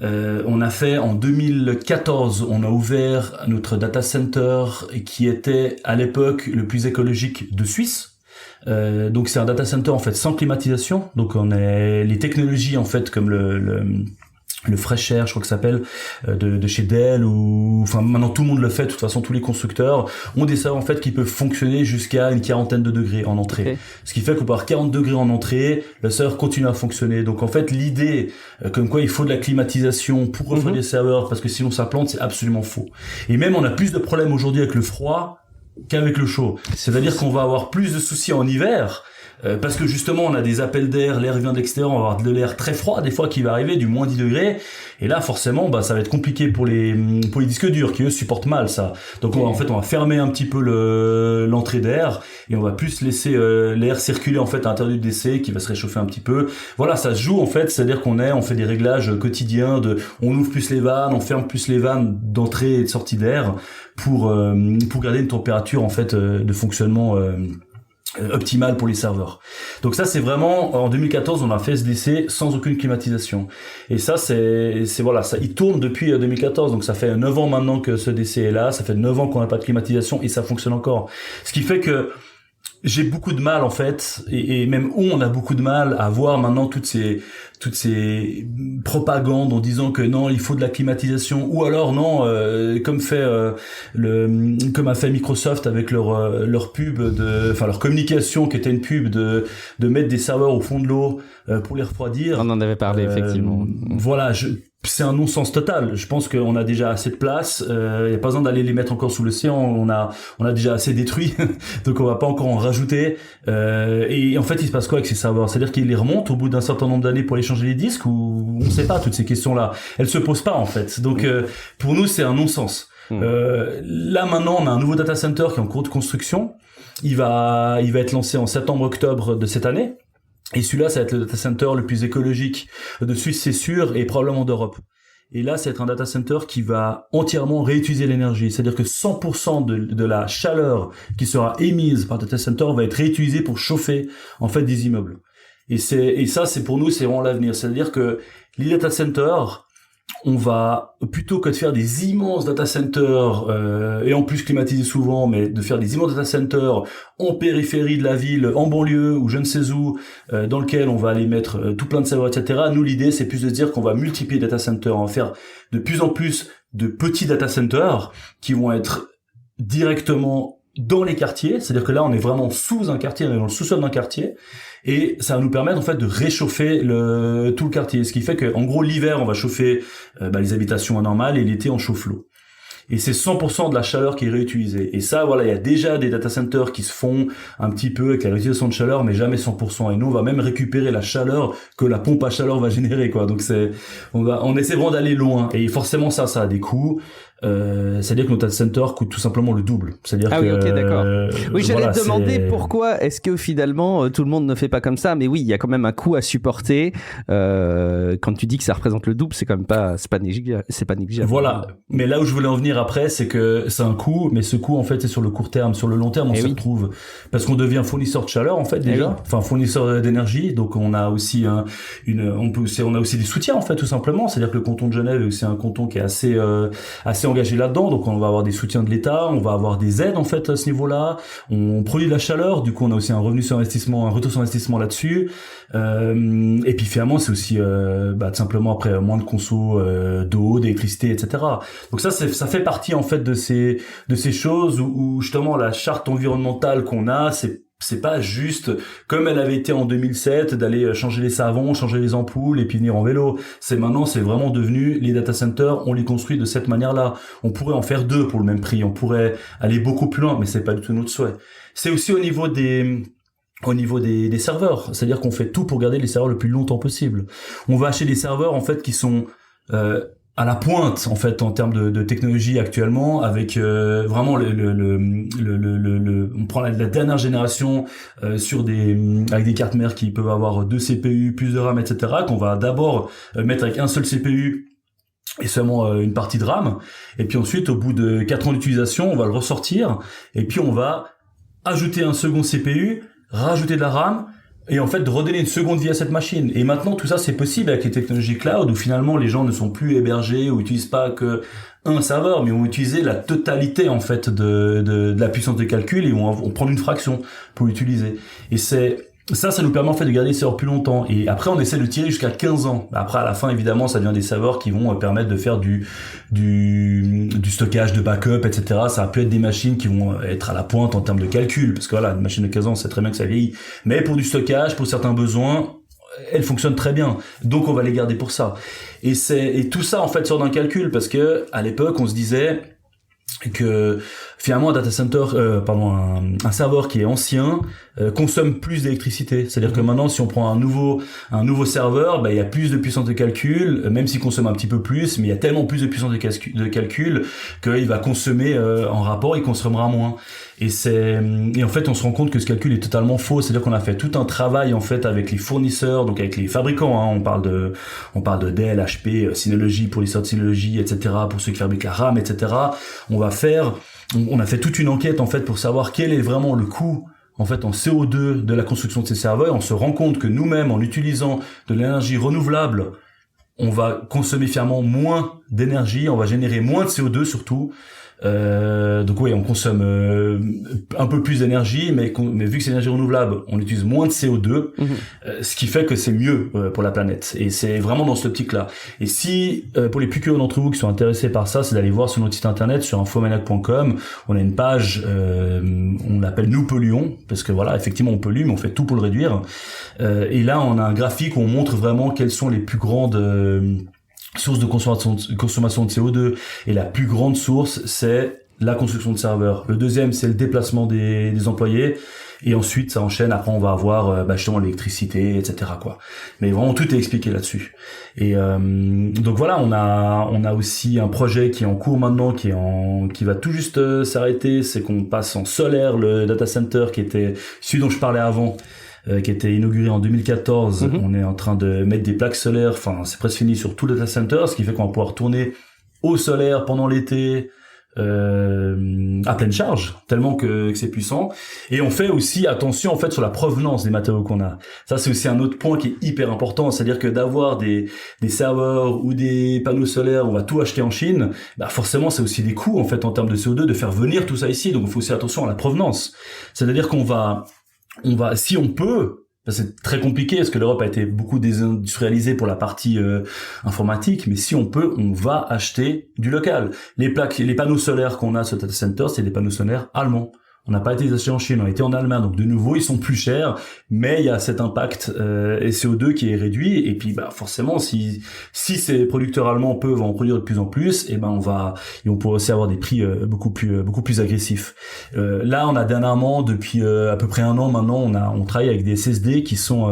On a fait en 2014, on a ouvert notre data center qui était à l'époque le plus écologique de Suisse. Donc c'est un data center en fait sans climatisation. Donc on a les technologies en fait comme le Fresh Air, je crois que ça s'appelle, de chez Dell, ou enfin maintenant tout le monde le fait. De toute façon, tous les constructeurs ont des serveurs en fait qui peuvent fonctionner jusqu'à une 40aine de degrés en entrée. Okay. Ce qui fait qu'on peut avoir 40 degrés en entrée, le serveur continue à fonctionner. Donc en fait, l'idée comme quoi il faut de la climatisation pour refroidir les serveurs parce que sinon ça plante, c'est absolument faux. Et même on a plus de problèmes aujourd'hui avec le froid qu'avec le chaud. C'est-à-dire qu'on va avoir plus de soucis en hiver. Parce que justement on a des appels d'air, l'air vient de l'extérieur, on va avoir de l'air très froid des fois qui va arriver, du moins 10 degrés, et là forcément ça va être compliqué pour les disques durs qui eux supportent mal ça. Donc on va fermer un petit peu l'entrée d'air, et on va plus laisser l'air circuler en fait à l'intérieur du DC qui va se réchauffer un petit peu. Voilà, ça se joue en fait, c'est-à-dire on fait des réglages quotidiens on ouvre plus les vannes, on ferme plus les vannes d'entrée et de sortie d'air pour garder une température en fait de fonctionnement optimale pour les serveurs. Donc ça, c'est vraiment, en 2014, on a fait ce DC sans aucune climatisation. Et ça, c'est voilà, ça, il tourne depuis 2014, donc ça fait 9 ans maintenant que ce DC est là, ça fait 9 ans qu'on n'a pas de climatisation et ça fonctionne encore. Ce qui fait que j'ai beaucoup de mal en fait, et même on a beaucoup de mal à voir maintenant toutes ces propagandes en disant que non, il faut de la climatisation, ou alors non, comme a fait Microsoft avec leur pub leur communication qui était une pub de mettre des serveurs au fond de l'eau pour les refroidir. On en avait parlé effectivement. Voilà, c'est un non-sens total. Je pense qu'on a déjà assez de place. Il n'y a pas besoin d'aller les mettre encore sous l'océan. On a déjà assez détruit. Donc on va pas encore en rajouter. Et en fait, il se passe quoi avec ces serveurs? C'est-à-dire qu'ils les remontent au bout d'un certain nombre d'années pour aller changer les disques, ou on sait pas, toutes ces questions-là. Elles se posent pas, en fait. Donc pour nous, c'est un non-sens. Là, maintenant, on a un nouveau data center qui est en cours de construction. Il va être lancé en septembre-octobre de cette année. Et celui-là, ça va être le data center le plus écologique de Suisse, c'est sûr, et probablement d'Europe. Et là, ça va être un data center qui va entièrement réutiliser l'énergie. C'est-à-dire que 100% de la chaleur qui sera émise par le data center va être réutilisée pour chauffer, en fait, des immeubles. Et ça, c'est pour nous, c'est vraiment l'avenir. C'est-à-dire que les data centers, on va, plutôt que de faire des immenses data centers, et en plus climatisés souvent, mais de faire des immenses data centers en périphérie de la ville, en banlieue, ou je ne sais où, dans lequel on va aller mettre tout plein de serveurs, etc. Nous, l'idée, c'est plus de dire qu'on va multiplier les data centers, on va faire de plus en plus de petits data centers qui vont être directement dans les quartiers. C'est-à-dire que là, on est vraiment sous un quartier, on est dans le sous-sol d'un quartier. Et ça va nous permettre en fait de réchauffer tout le quartier, ce qui fait que en gros l'hiver on va chauffer les habitations normales et l'été on chauffe l'eau. Et c'est 100% de la chaleur qui est réutilisée. Et ça, voilà, il y a déjà des data centers qui se font un petit peu avec la réutilisation de chaleur, mais jamais 100%. Et nous, on va même récupérer la chaleur que la pompe à chaleur va générer, quoi. Donc on essaie vraiment d'aller loin. Et forcément, ça a des coûts. C'est-à-dire que notre data center coûte tout simplement le double. C'est-à-dire oui, ok, d'accord. Oui, j'allais voilà, te demander pourquoi est-ce que finalement tout le monde ne fait pas comme ça, mais oui, il y a quand même un coût à supporter. Quand tu dis que ça représente le double, c'est quand même pas négligeable. Voilà. Mais là où je voulais en venir après, c'est que c'est un coût, mais ce coût en fait c'est sur le court terme. Sur le long terme, on se retrouve parce qu'on devient fournisseur de chaleur en fait déjà, enfin fournisseur d'énergie. Donc on a aussi on a aussi des soutiens en fait tout simplement. C'est-à-dire que le canton de Genève c'est un canton qui est assez engagé là-dedans, donc on va avoir des soutiens de l'État, on va avoir des aides en fait à ce niveau-là, on produit de la chaleur, du coup on a aussi un revenu sur investissement, un retour sur investissement là-dessus, et puis finalement c'est aussi tout simplement après moins de conso d'eau, d'électricité, etc. Donc ça fait partie en fait de ces choses où justement la charte environnementale qu'on a, c'est pas juste comme elle avait été en 2007 d'aller changer les savons, changer les ampoules et puis venir en vélo. C'est vraiment devenu les data centers, on les construit de cette manière-là. On pourrait en faire 2 pour le même prix, on pourrait aller beaucoup plus loin, mais c'est pas du tout notre souhait. C'est aussi au niveau des serveurs, c'est-à-dire qu'on fait tout pour garder les serveurs le plus longtemps possible. On va acheter des serveurs en fait qui sont à la pointe en fait en termes de technologie actuellement, avec vraiment on prend la dernière génération avec des cartes mères qui peuvent avoir 2 CPU, plus de RAM, etc. qu'on va d'abord mettre avec un seul CPU et seulement une partie de RAM, et puis ensuite au bout de 4 ans d'utilisation on va le ressortir et puis on va ajouter un second CPU, rajouter de la RAM, et en fait de redonner une seconde vie à cette machine. Et maintenant tout ça c'est possible avec les technologies cloud, où finalement les gens ne sont plus hébergés ou utilisent pas que un serveur, mais vont utiliser la totalité en fait de la puissance de calcul, et vont prendre une fraction pour l'utiliser. Et ça nous permet en fait de garder les serveurs plus longtemps. Et après, on essaie de tirer jusqu'à 15 ans. Après, à la fin, évidemment, ça devient des serveurs qui vont permettre de faire du stockage, de backup, etc. Ça va plus être des machines qui vont être à la pointe en termes de calcul, parce que voilà, une machine de 15 ans, c'est très bien que ça vieillit. Mais pour du stockage, pour certains besoins, elles fonctionnent très bien. Donc, on va les garder pour ça. Et tout ça, en fait, sort d'un calcul, parce que à l'époque, on se disait que finalement un data center, un serveur qui est ancien consomme plus d'électricité. C'est-à-dire que maintenant, si on prend un nouveau serveur, il y a plus de puissance de calcul, même s'il consomme un petit peu plus, mais il y a tellement plus de puissance de calcul qu'il va consommer en rapport, il consommera moins. Et en fait, on se rend compte que ce calcul est totalement faux. C'est-à-dire qu'on a fait tout un travail en fait avec les fournisseurs, donc avec les fabricants. On parle de Dell, HP, Synology pour les sortes de Synology, etc. Pour ceux qui fabriquent la RAM, etc. On a fait toute une enquête en fait pour savoir quel est vraiment le coût en fait en CO2 de la construction de ces serveurs. Et on se rend compte que nous-mêmes, en utilisant de l'énergie renouvelable, on va consommer finalement moins d'énergie, on va générer moins de CO2 surtout. Donc oui, on consomme un peu plus d'énergie, mais vu que c'est énergie renouvelable, on utilise moins de CO2, ce qui fait que c'est mieux pour la planète. Et c'est vraiment dans cette optique-là. Et si, pour les plus curieux d'entre vous qui sont intéressés par ça, c'est d'aller voir sur notre site internet, sur infomaniac.com. On a une page, on l'appelle Nous polluons, parce que voilà, effectivement on pollue, mais on fait tout pour le réduire. Et là, on a un graphique où on montre vraiment quelles sont les plus grandes source de consommation de CO2, et la plus grande source, c'est la construction de serveurs. Le deuxième, c'est le déplacement des employés, et ensuite ça enchaîne. Après, on va avoir justement l'électricité, etc. quoi. Mais vraiment tout est expliqué là-dessus. Et donc voilà, on a aussi un projet qui est en cours maintenant, qui va tout juste s'arrêter. C'est qu'on passe en solaire le data center qui était celui dont je parlais avant. Qui a été inauguré en 2014. On est en train de mettre des plaques solaires, enfin c'est presque fini sur tout le data center, ce qui fait qu'on va pouvoir tourner au solaire pendant l'été à pleine charge, tellement que c'est puissant. Et on fait aussi attention en fait sur la provenance des matériaux qu'on a. Ça c'est aussi un autre point qui est hyper important, c'est-à-dire que d'avoir des serveurs ou des panneaux solaires, on va tout acheter en Chine, bah forcément c'est aussi des coûts en fait en termes de CO2 de faire venir tout ça ici. Donc il faut aussi attention à la provenance. C'est-à-dire qu'on va, si on peut, c'est très compliqué parce que l'Europe a été beaucoup désindustrialisée pour la partie informatique, mais si on peut, on va acheter du local. Les panneaux solaires qu'on a sur le data center, c'est des panneaux solaires allemands. On n'a pas été achetés en Chine, on a été en Allemagne, donc de nouveau ils sont plus chers, mais il y a cet impact CO2 qui est réduit. Et puis bah forcément, si ces producteurs allemands peuvent en produire de plus en plus, et ben on pourra aussi avoir des prix beaucoup plus agressifs. Là, on a dernièrement, depuis à peu près un an maintenant, on travaille avec des SSD qui sont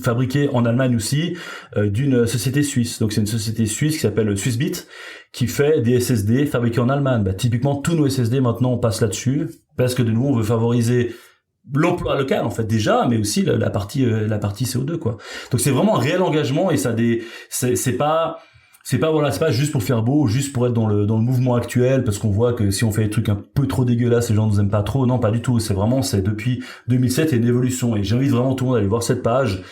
fabriqués en Allemagne aussi, d'une société suisse. Donc c'est une société suisse qui s'appelle Swissbit, qui fait des SSD fabriqués en Allemagne. Bah, typiquement, tous nos SSD maintenant, on passe là-dessus, parce que de nouveau, on veut favoriser l'emploi local, en fait, déjà, mais aussi la partie CO2, quoi. Donc c'est vraiment un réel engagement, et c'est pas juste pour faire beau, juste pour être dans le mouvement actuel, parce qu'on voit que si on fait des trucs un peu trop dégueulasses, les gens nous aiment pas trop. Non, pas du tout. C'est depuis 2007, il y a une évolution, et j'invite vraiment tout le monde à aller voir cette page.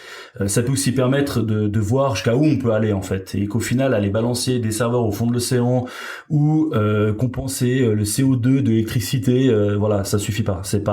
Ça peut aussi permettre de voir jusqu'à où on peut aller en fait, et qu'au final aller balancer des serveurs au fond de l'océan ou compenser le CO2 de l'électricité, voilà, ça suffit pas. C'est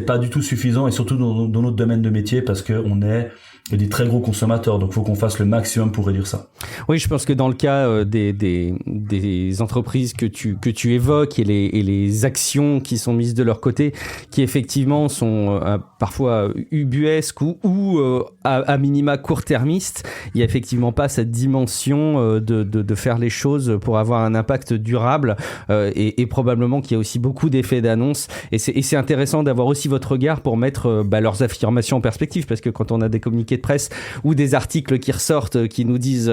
pas du tout suffisant, et surtout dans notre domaine de métier, parce que on est des très gros consommateurs, donc faut qu'on fasse le maximum pour réduire ça. Oui, je pense que dans le cas des entreprises que tu évoques, et les actions qui sont mises de leur côté, qui effectivement sont parfois ubuesques ou à minima court-termistes, il y a effectivement pas cette dimension de faire les choses pour avoir un impact durable, et probablement qu'il y a aussi beaucoup d'effets d'annonce, et c'est intéressant d'avoir aussi votre regard pour mettre leurs affirmations en perspective, parce que quand on a des communiqués de presse ou des articles qui ressortent, qui nous disent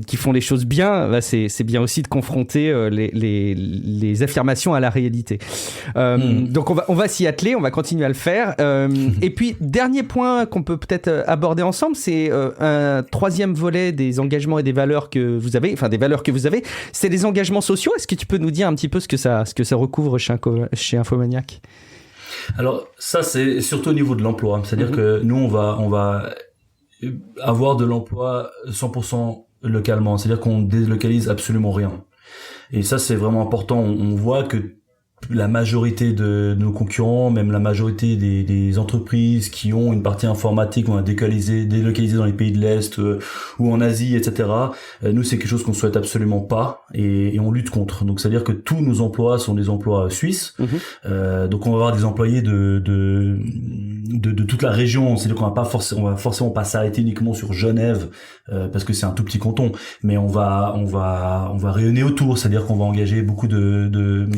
qui font les choses bien, c'est bien aussi de confronter les affirmations à la réalité. Donc on va s'y atteler, on va continuer à le faire. Et puis dernier point qu'on peut peut-être aborder ensemble, c'est un troisième volet des engagements et des valeurs que vous avez, c'est les engagements sociaux. Est-ce que tu peux nous dire un petit peu ce que ça recouvre chez Infomaniac? Alors ça, c'est surtout au niveau de l'emploi, c'est-à-dire que nous on va avoir de l'emploi 100% localement, c'est-à-dire qu'on délocalise absolument rien. Et ça c'est vraiment important. On voit que la majorité de nos concurrents, même la majorité des entreprises qui ont une partie informatique, on a délocalisé dans les pays de l'Est ou en Asie, etc. Nous, c'est quelque chose qu'on souhaite absolument pas, et on lutte contre. Donc, c'est-à-dire que tous nos emplois sont des emplois suisses. Donc, on va avoir des employés de toute la région. C'est-à-dire qu'on va forcément pas s'arrêter uniquement sur Genève, parce que c'est un tout petit canton, mais on va rayonner autour. C'est-à-dire qu'on va engager beaucoup de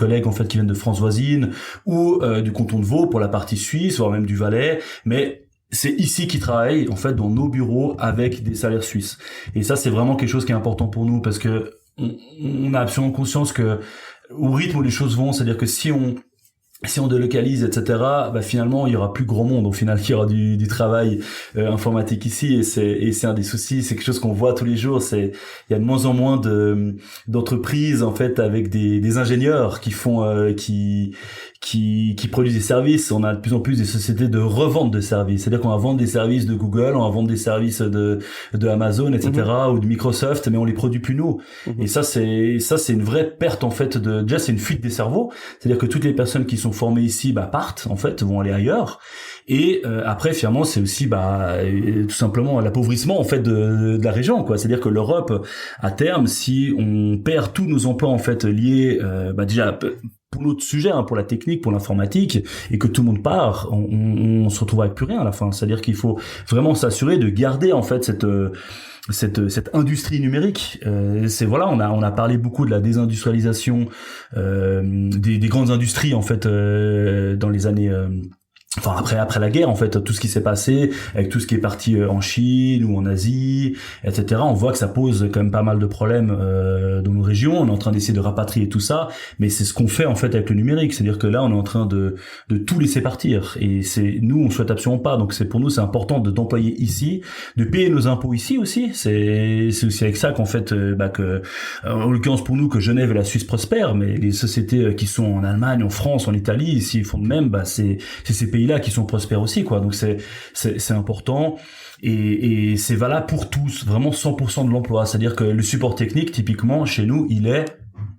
collègues en fait qui viennent de France voisine ou du canton de Vaud pour la partie suisse, voire même du Valais, mais c'est ici qu'ils travaillent en fait dans nos bureaux avec des salaires suisses. Et ça c'est vraiment quelque chose qui est important pour nous, parce que on a absolument conscience que au rythme où les choses vont, c'est-à-dire que si on délocalise, etc., finalement, il y aura plus grand monde, au final, qui aura du travail informatique ici, et c'est un des soucis, c'est quelque chose qu'on voit tous les jours, il y a de moins en moins d'entreprises, en fait, avec des ingénieurs qui qui produisent des services. On a de plus en plus des sociétés de revente de services. C'est-à-dire qu'on va vendre des services de Google, on va vendre des services de Amazon, etc., ou de Microsoft, mais on les produit plus nous. Et ça c'est une vraie perte en fait déjà c'est une fuite des cerveaux. C'est-à-dire que toutes les personnes qui sont formées ici partent en fait, vont aller ailleurs. Et après finalement c'est aussi tout simplement l'appauvrissement en fait de la région, quoi. C'est-à-dire que l'Europe à terme, si on perd tous nos emplois en fait liés déjà pour notre sujet, pour la technique, pour l'informatique, et que tout le monde part, on se retrouve avec plus rien à la fin. C'est-à-dire qu'il faut vraiment s'assurer de garder en fait cette industrie numérique. On a parlé beaucoup de la désindustrialisation des grandes industries en fait dans les années après la guerre, en fait, tout ce qui s'est passé avec tout ce qui est parti en Chine ou en Asie, etc. On voit que ça pose quand même pas mal de problèmes dans nos régions. On est en train d'essayer de rapatrier tout ça, mais c'est ce qu'on fait en fait avec le numérique. C'est-à-dire que là, on est en train de tout laisser partir. Et nous, on souhaite absolument pas. Donc pour nous, c'est important d'employer ici, de payer nos impôts ici aussi. C'est aussi avec ça qu'en fait, en l'occurrence pour nous, que Genève et la Suisse prospèrent, mais les sociétés qui sont en Allemagne, en France, en Italie, s'ils font de même, c'est ces pays là qui sont prospères aussi, quoi. Donc c'est important et c'est valable pour tous, vraiment 100% de l'emploi. C'est-à-dire que le support technique, typiquement chez nous, il est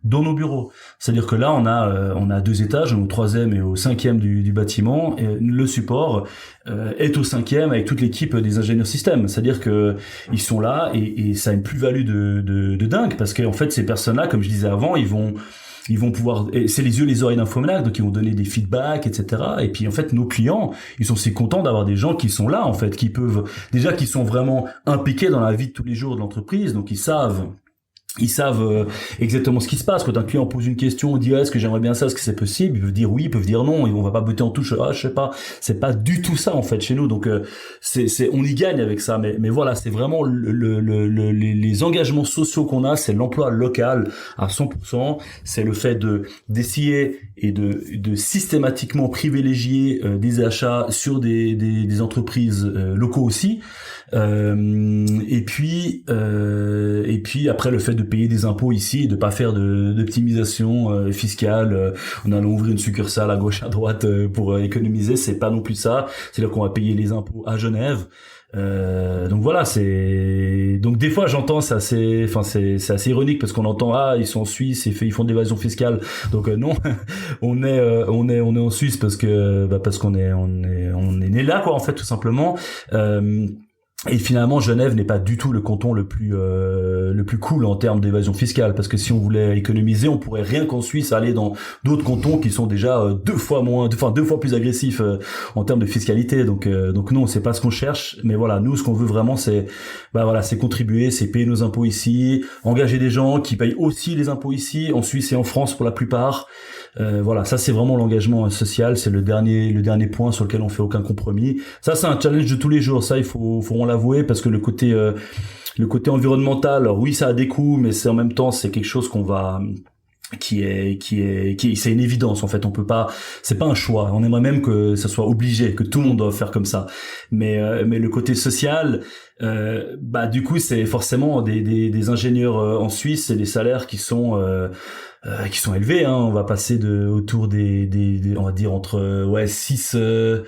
dans nos bureaux. C'est-à-dire que là, on a 2 étages, au 3e et au 5e du bâtiment, et le support est au 5e avec toute l'équipe des ingénieurs systèmes. C'est-à-dire que ils sont là et ça a une plus-value de dingue, parce qu'en fait, ces personnes-là, comme je disais avant, ils vont pouvoir, c'est les yeux les oreilles d'Infoménac, donc ils vont donner des feedbacks, etc. Et puis en fait nos clients, ils sont si contents d'avoir des gens qui sont là en fait, qui sont vraiment impliqués dans la vie de tous les jours de l'entreprise, donc ils savent exactement ce qui se passe. Quand un client pose une question, on dit est-ce que j'aimerais bien ça, est-ce que c'est possible, ils peuvent dire oui, ils peuvent dire non, et on va pas botter en touche, je sais pas. C'est pas du tout ça en fait chez nous, donc on y gagne avec ça, mais voilà, c'est vraiment les engagements sociaux qu'on a, c'est l'emploi local à 100%, c'est le fait d'essayer et de systématiquement privilégier des achats sur des entreprises locaux aussi. Et puis après le fait de payer des impôts ici et de pas faire d'optimisation fiscale en allant ouvrir une succursale à gauche à droite pour économiser, c'est pas non plus ça. C'est-à-dire qu'on va payer les impôts à Genève. Donc voilà, donc des fois j'entends c'est assez ironique parce qu'on entend ils sont en Suisse et ils font de l'évasion fiscale. Donc non, on est en Suisse parce qu'on est né là, quoi, en fait, tout simplement. Et finalement, Genève n'est pas du tout le canton le plus cool en termes d'évasion fiscale, parce que si on voulait économiser, on pourrait rien qu'en Suisse aller dans d'autres cantons qui sont déjà 2 fois plus agressifs en termes de fiscalité. Donc non, c'est pas ce qu'on cherche, mais voilà, nous ce qu'on veut vraiment c'est contribuer, c'est payer nos impôts ici, engager des gens qui payent aussi les impôts ici, en Suisse et en France pour la plupart. Voilà, ça c'est vraiment l'engagement social, c'est le dernier point sur lequel on fait aucun compromis. Ça c'est un challenge de tous les jours, ça il faut l'avouer, parce que le côté environnemental, alors oui ça a des coûts, mais c'est en même temps c'est quelque chose c'est une évidence en fait, on peut pas, c'est pas un choix, on aimerait même que ça soit obligé, que tout le monde doit faire comme ça, mais le côté social, du coup c'est forcément des ingénieurs en Suisse, c'est des salaires qui sont élevés, hein. On va passer autour des on va dire entre 6-7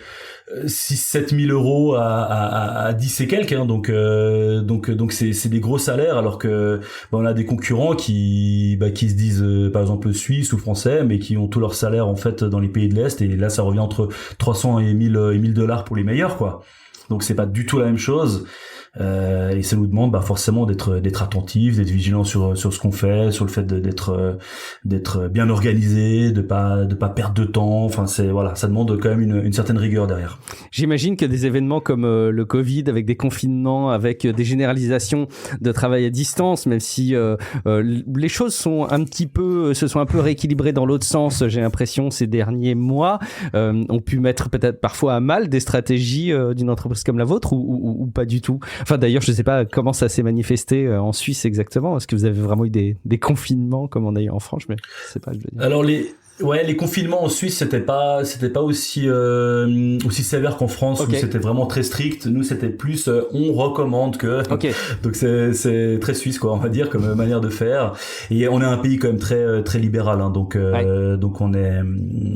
000 euros à 10 et quelques, hein. Donc c'est des gros salaires, alors que on a des concurrents qui se disent par exemple suisses ou français, mais qui ont tous leurs salaires en fait dans les pays de l'Est, et là ça revient entre 300 et 1000 dollars pour les meilleurs, quoi. Donc c'est pas du tout la même chose. Et ça nous demande forcément d'être attentif, d'être vigilant sur ce qu'on fait, sur le fait d'être bien organisé, de pas perdre de temps. Enfin ça demande quand même une certaine rigueur derrière. J'imagine que des événements comme le Covid, avec des confinements, avec des généralisations de travail à distance, même si les choses se sont un peu rééquilibrées dans l'autre sens, j'ai l'impression, ces derniers mois, ont pu mettre peut-être parfois à mal des stratégies d'une entreprise comme la vôtre, ou pas du tout. Enfin, d'ailleurs, je ne sais pas comment ça s'est manifesté en Suisse exactement. Est-ce que vous avez vraiment eu des confinements comme on a eu en France? Mais je sais pas, je veux dire. Alors Ouais, les confinements en Suisse, c'était pas aussi aussi sévère qu'en France, où c'était vraiment très strict. Nous, c'était plus on recommande que. Donc c'est très suisse, quoi, on va dire, comme manière de faire. Et on est un pays quand même très libéral, hein, donc on est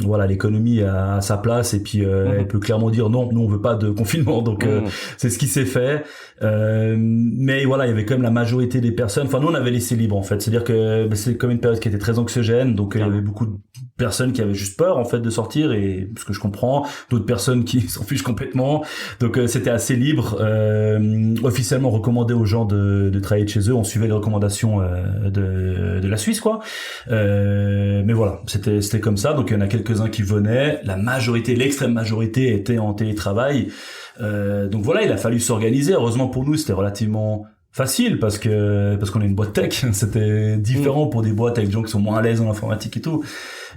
voilà, l'économie a sa place, et puis elle peut clairement dire non, nous on veut pas de confinement, donc c'est ce qui s'est fait. Mais voilà, il y avait quand même la majorité des personnes. Enfin, nous on avait laissé libre, en fait, c'est-à-dire que c'est comme une période qui était très anxiogène, donc il y avait beaucoup de personnes qui avaient juste peur, en fait, de sortir, et ce que je comprends, d'autres personnes qui s'en fichent complètement, donc c'était assez libre. Officiellement recommandé aux gens de travailler de chez eux, on suivait les recommandations de la Suisse, quoi. Mais voilà, c'était comme ça. Donc il y en a quelques-uns qui venaient, la majorité, l'extrême majorité était en télétravail. Donc voilà, il a fallu s'organiser. Heureusement pour nous, c'était relativement facile parce qu'on est une boîte tech. C'était différent pour des boîtes avec des gens qui sont moins à l'aise en informatique et tout.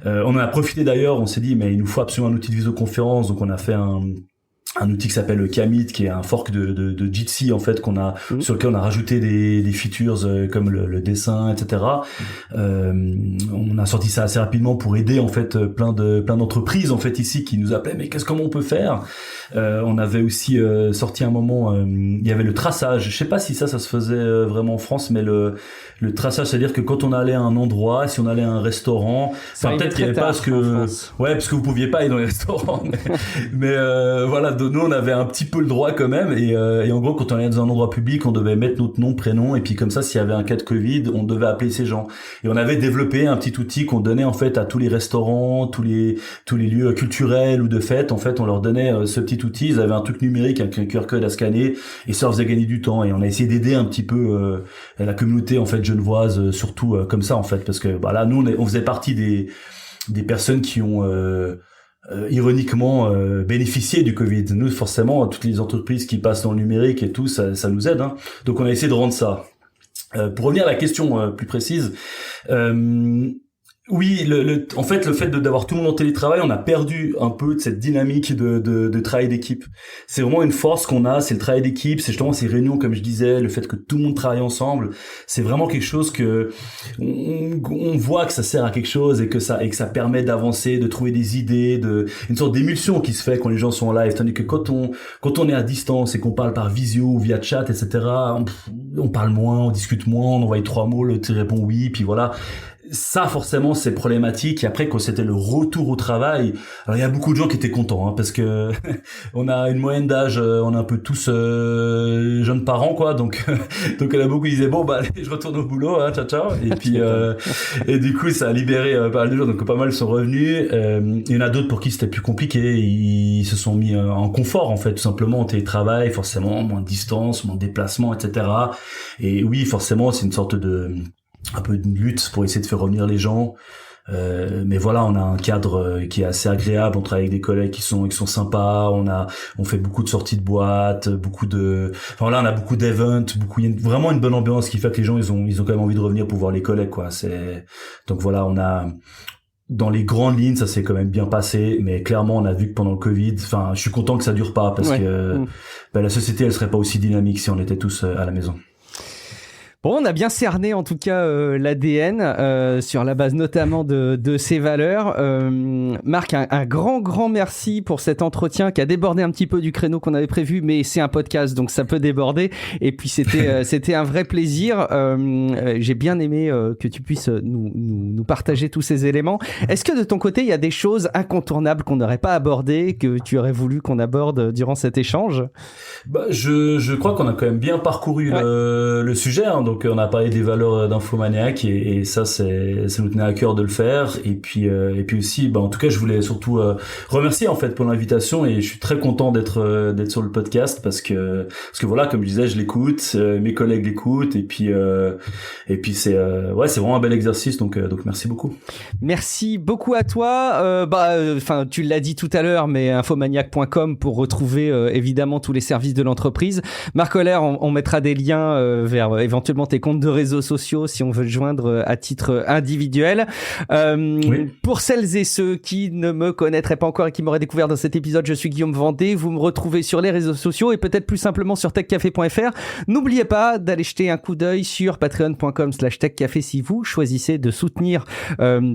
On en a profité d'ailleurs, on s'est dit mais il nous faut absolument un outil de visioconférence, donc on a fait un outil qui s'appelle Kamit, qui est un fork de Jitsi, en fait, sur lequel on a rajouté des features comme le dessin, etc. On a sorti ça assez rapidement pour aider, en fait, plein d'entreprises, en fait, ici, qui nous appelaient mais comment on peut faire. On avait aussi sorti un moment, il y avait le traçage. Je sais pas si ça se faisait vraiment en France, mais le traçage, c'est-à-dire que quand on allait à un endroit, si on allait à un restaurant, peut-être qu'il y avait pas parce que vous pouviez pas aller dans les restaurants, mais voilà, nous on avait un petit peu le droit quand même, et en gros, quand on allait dans un endroit public, on devait mettre notre nom, prénom, et puis comme ça, s'il y avait un cas de Covid, on devait appeler ces gens. Et on avait développé un petit outil qu'on donnait, en fait, à tous les restaurants, tous les lieux culturels ou de fête. En fait, on leur donnait ce petit outil. Ils avaient un truc numérique avec un QR code à scanner, et ça leur faisait gagner du temps. Et on a essayé d'aider un petit peu la communauté, en fait, genevoise, surtout comme ça, en fait, parce que là, nous on faisait partie des personnes qui ont ironiquement bénéficié du Covid. Nous, forcément, toutes les entreprises qui passent dans le numérique et tout, ça nous aide, hein. Donc on a essayé de rendre ça. Pour revenir à la question plus précise, oui, en fait, le fait d'avoir tout le monde en télétravail, on a perdu un peu de cette dynamique de travail d'équipe. C'est vraiment une force qu'on a, c'est le travail d'équipe, c'est justement ces réunions, comme je disais, le fait que tout le monde travaille ensemble. C'est vraiment quelque chose que on voit que ça sert à quelque chose, et que ça permet d'avancer, de trouver des idées, une sorte d'émulsion qui se fait quand les gens sont en live. Tandis que quand on est à distance et qu'on parle par visio ou via chat, etc., on parle moins, on discute moins, on envoie 3 mots, le tu réponds oui, puis voilà. Ça, forcément, c'est problématique. Et après, quand c'était le retour au travail, alors il y a beaucoup de gens qui étaient contents, hein, parce que on a une moyenne d'âge, on est un peu tous jeunes parents, quoi. Donc il y en a beaucoup qui disaient bon, bah allez, je retourne au boulot, hein, ciao ciao. Et puis et du coup, ça a libéré pas mal de gens. Donc pas mal sont revenus. Il y en a d'autres pour qui c'était plus compliqué. Ils se sont mis en confort, en fait, tout simplement, en télétravail, forcément moins de distance, moins de déplacement, etc. Et oui, forcément, c'est une sorte un peu une lutte pour essayer de faire revenir les gens, mais voilà, on a un cadre qui est assez agréable. On travaille avec des collègues qui sont sympas. On fait beaucoup de sorties de boîtes, on a beaucoup d'events, il y a vraiment une bonne ambiance qui fait que les gens ils ont quand même envie de revenir pour voir les collègues, quoi. Donc voilà, dans les grandes lignes, ça s'est quand même bien passé, mais clairement, on a vu que pendant le Covid, je suis content que ça dure pas, parce que la société, elle serait pas aussi dynamique si on était tous à la maison. Bon, on a bien cerné en tout cas l'ADN sur la base notamment de ses valeurs. Marc, un grand merci pour cet entretien qui a débordé un petit peu du créneau qu'on avait prévu, mais c'est un podcast donc ça peut déborder. Et puis c'était un vrai plaisir. J'ai bien aimé que tu puisses nous partager tous ces éléments. Est-ce que de ton côté il y a des choses incontournables qu'on n'aurait pas abordées, que tu aurais voulu qu'on aborde durant cet échange? Je crois qu'on a quand même bien parcouru le sujet, hein. Donc on a parlé des valeurs d'Infomaniac, et ça ça nous tenait à cœur de le faire. Et puis aussi, en tout cas, je voulais surtout remercier, en fait, pour l'invitation, et je suis très content d'être sur le podcast, parce que voilà, comme je disais, je l'écoute, mes collègues l'écoutent, et puis c'est vraiment un bel exercice, donc merci beaucoup. Merci beaucoup à toi. Tu l'as dit tout à l'heure, mais infomaniac.com pour retrouver évidemment tous les services de l'entreprise. Marc Holler, on mettra des liens vers éventuellement simplement tes comptes de réseaux sociaux si on veut te joindre à titre individuel. Oui. Pour celles et ceux qui ne me connaîtraient pas encore et qui m'auraient découvert dans cet épisode, je suis Guillaume Vendée. Vous me retrouvez sur les réseaux sociaux et peut-être plus simplement sur techcafé.fr. N'oubliez pas d'aller jeter un coup d'œil sur patreon.com/techcafé si vous choisissez de soutenir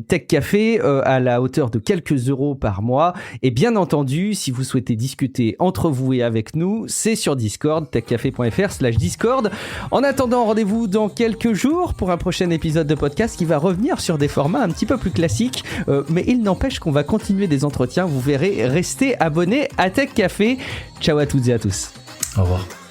Tech Café à la hauteur de quelques euros par mois. Et bien entendu, si vous souhaitez discuter entre vous et avec nous, c'est sur Discord, techcafé.fr/Discord. En attendant, rendez-vous dans quelques jours pour un prochain épisode de podcast qui va revenir sur des formats un petit peu plus classiques, mais il n'empêche qu'on va continuer des entretiens. Vous verrez, restez abonnés à Tech Café. Ciao à toutes et à tous. Au revoir.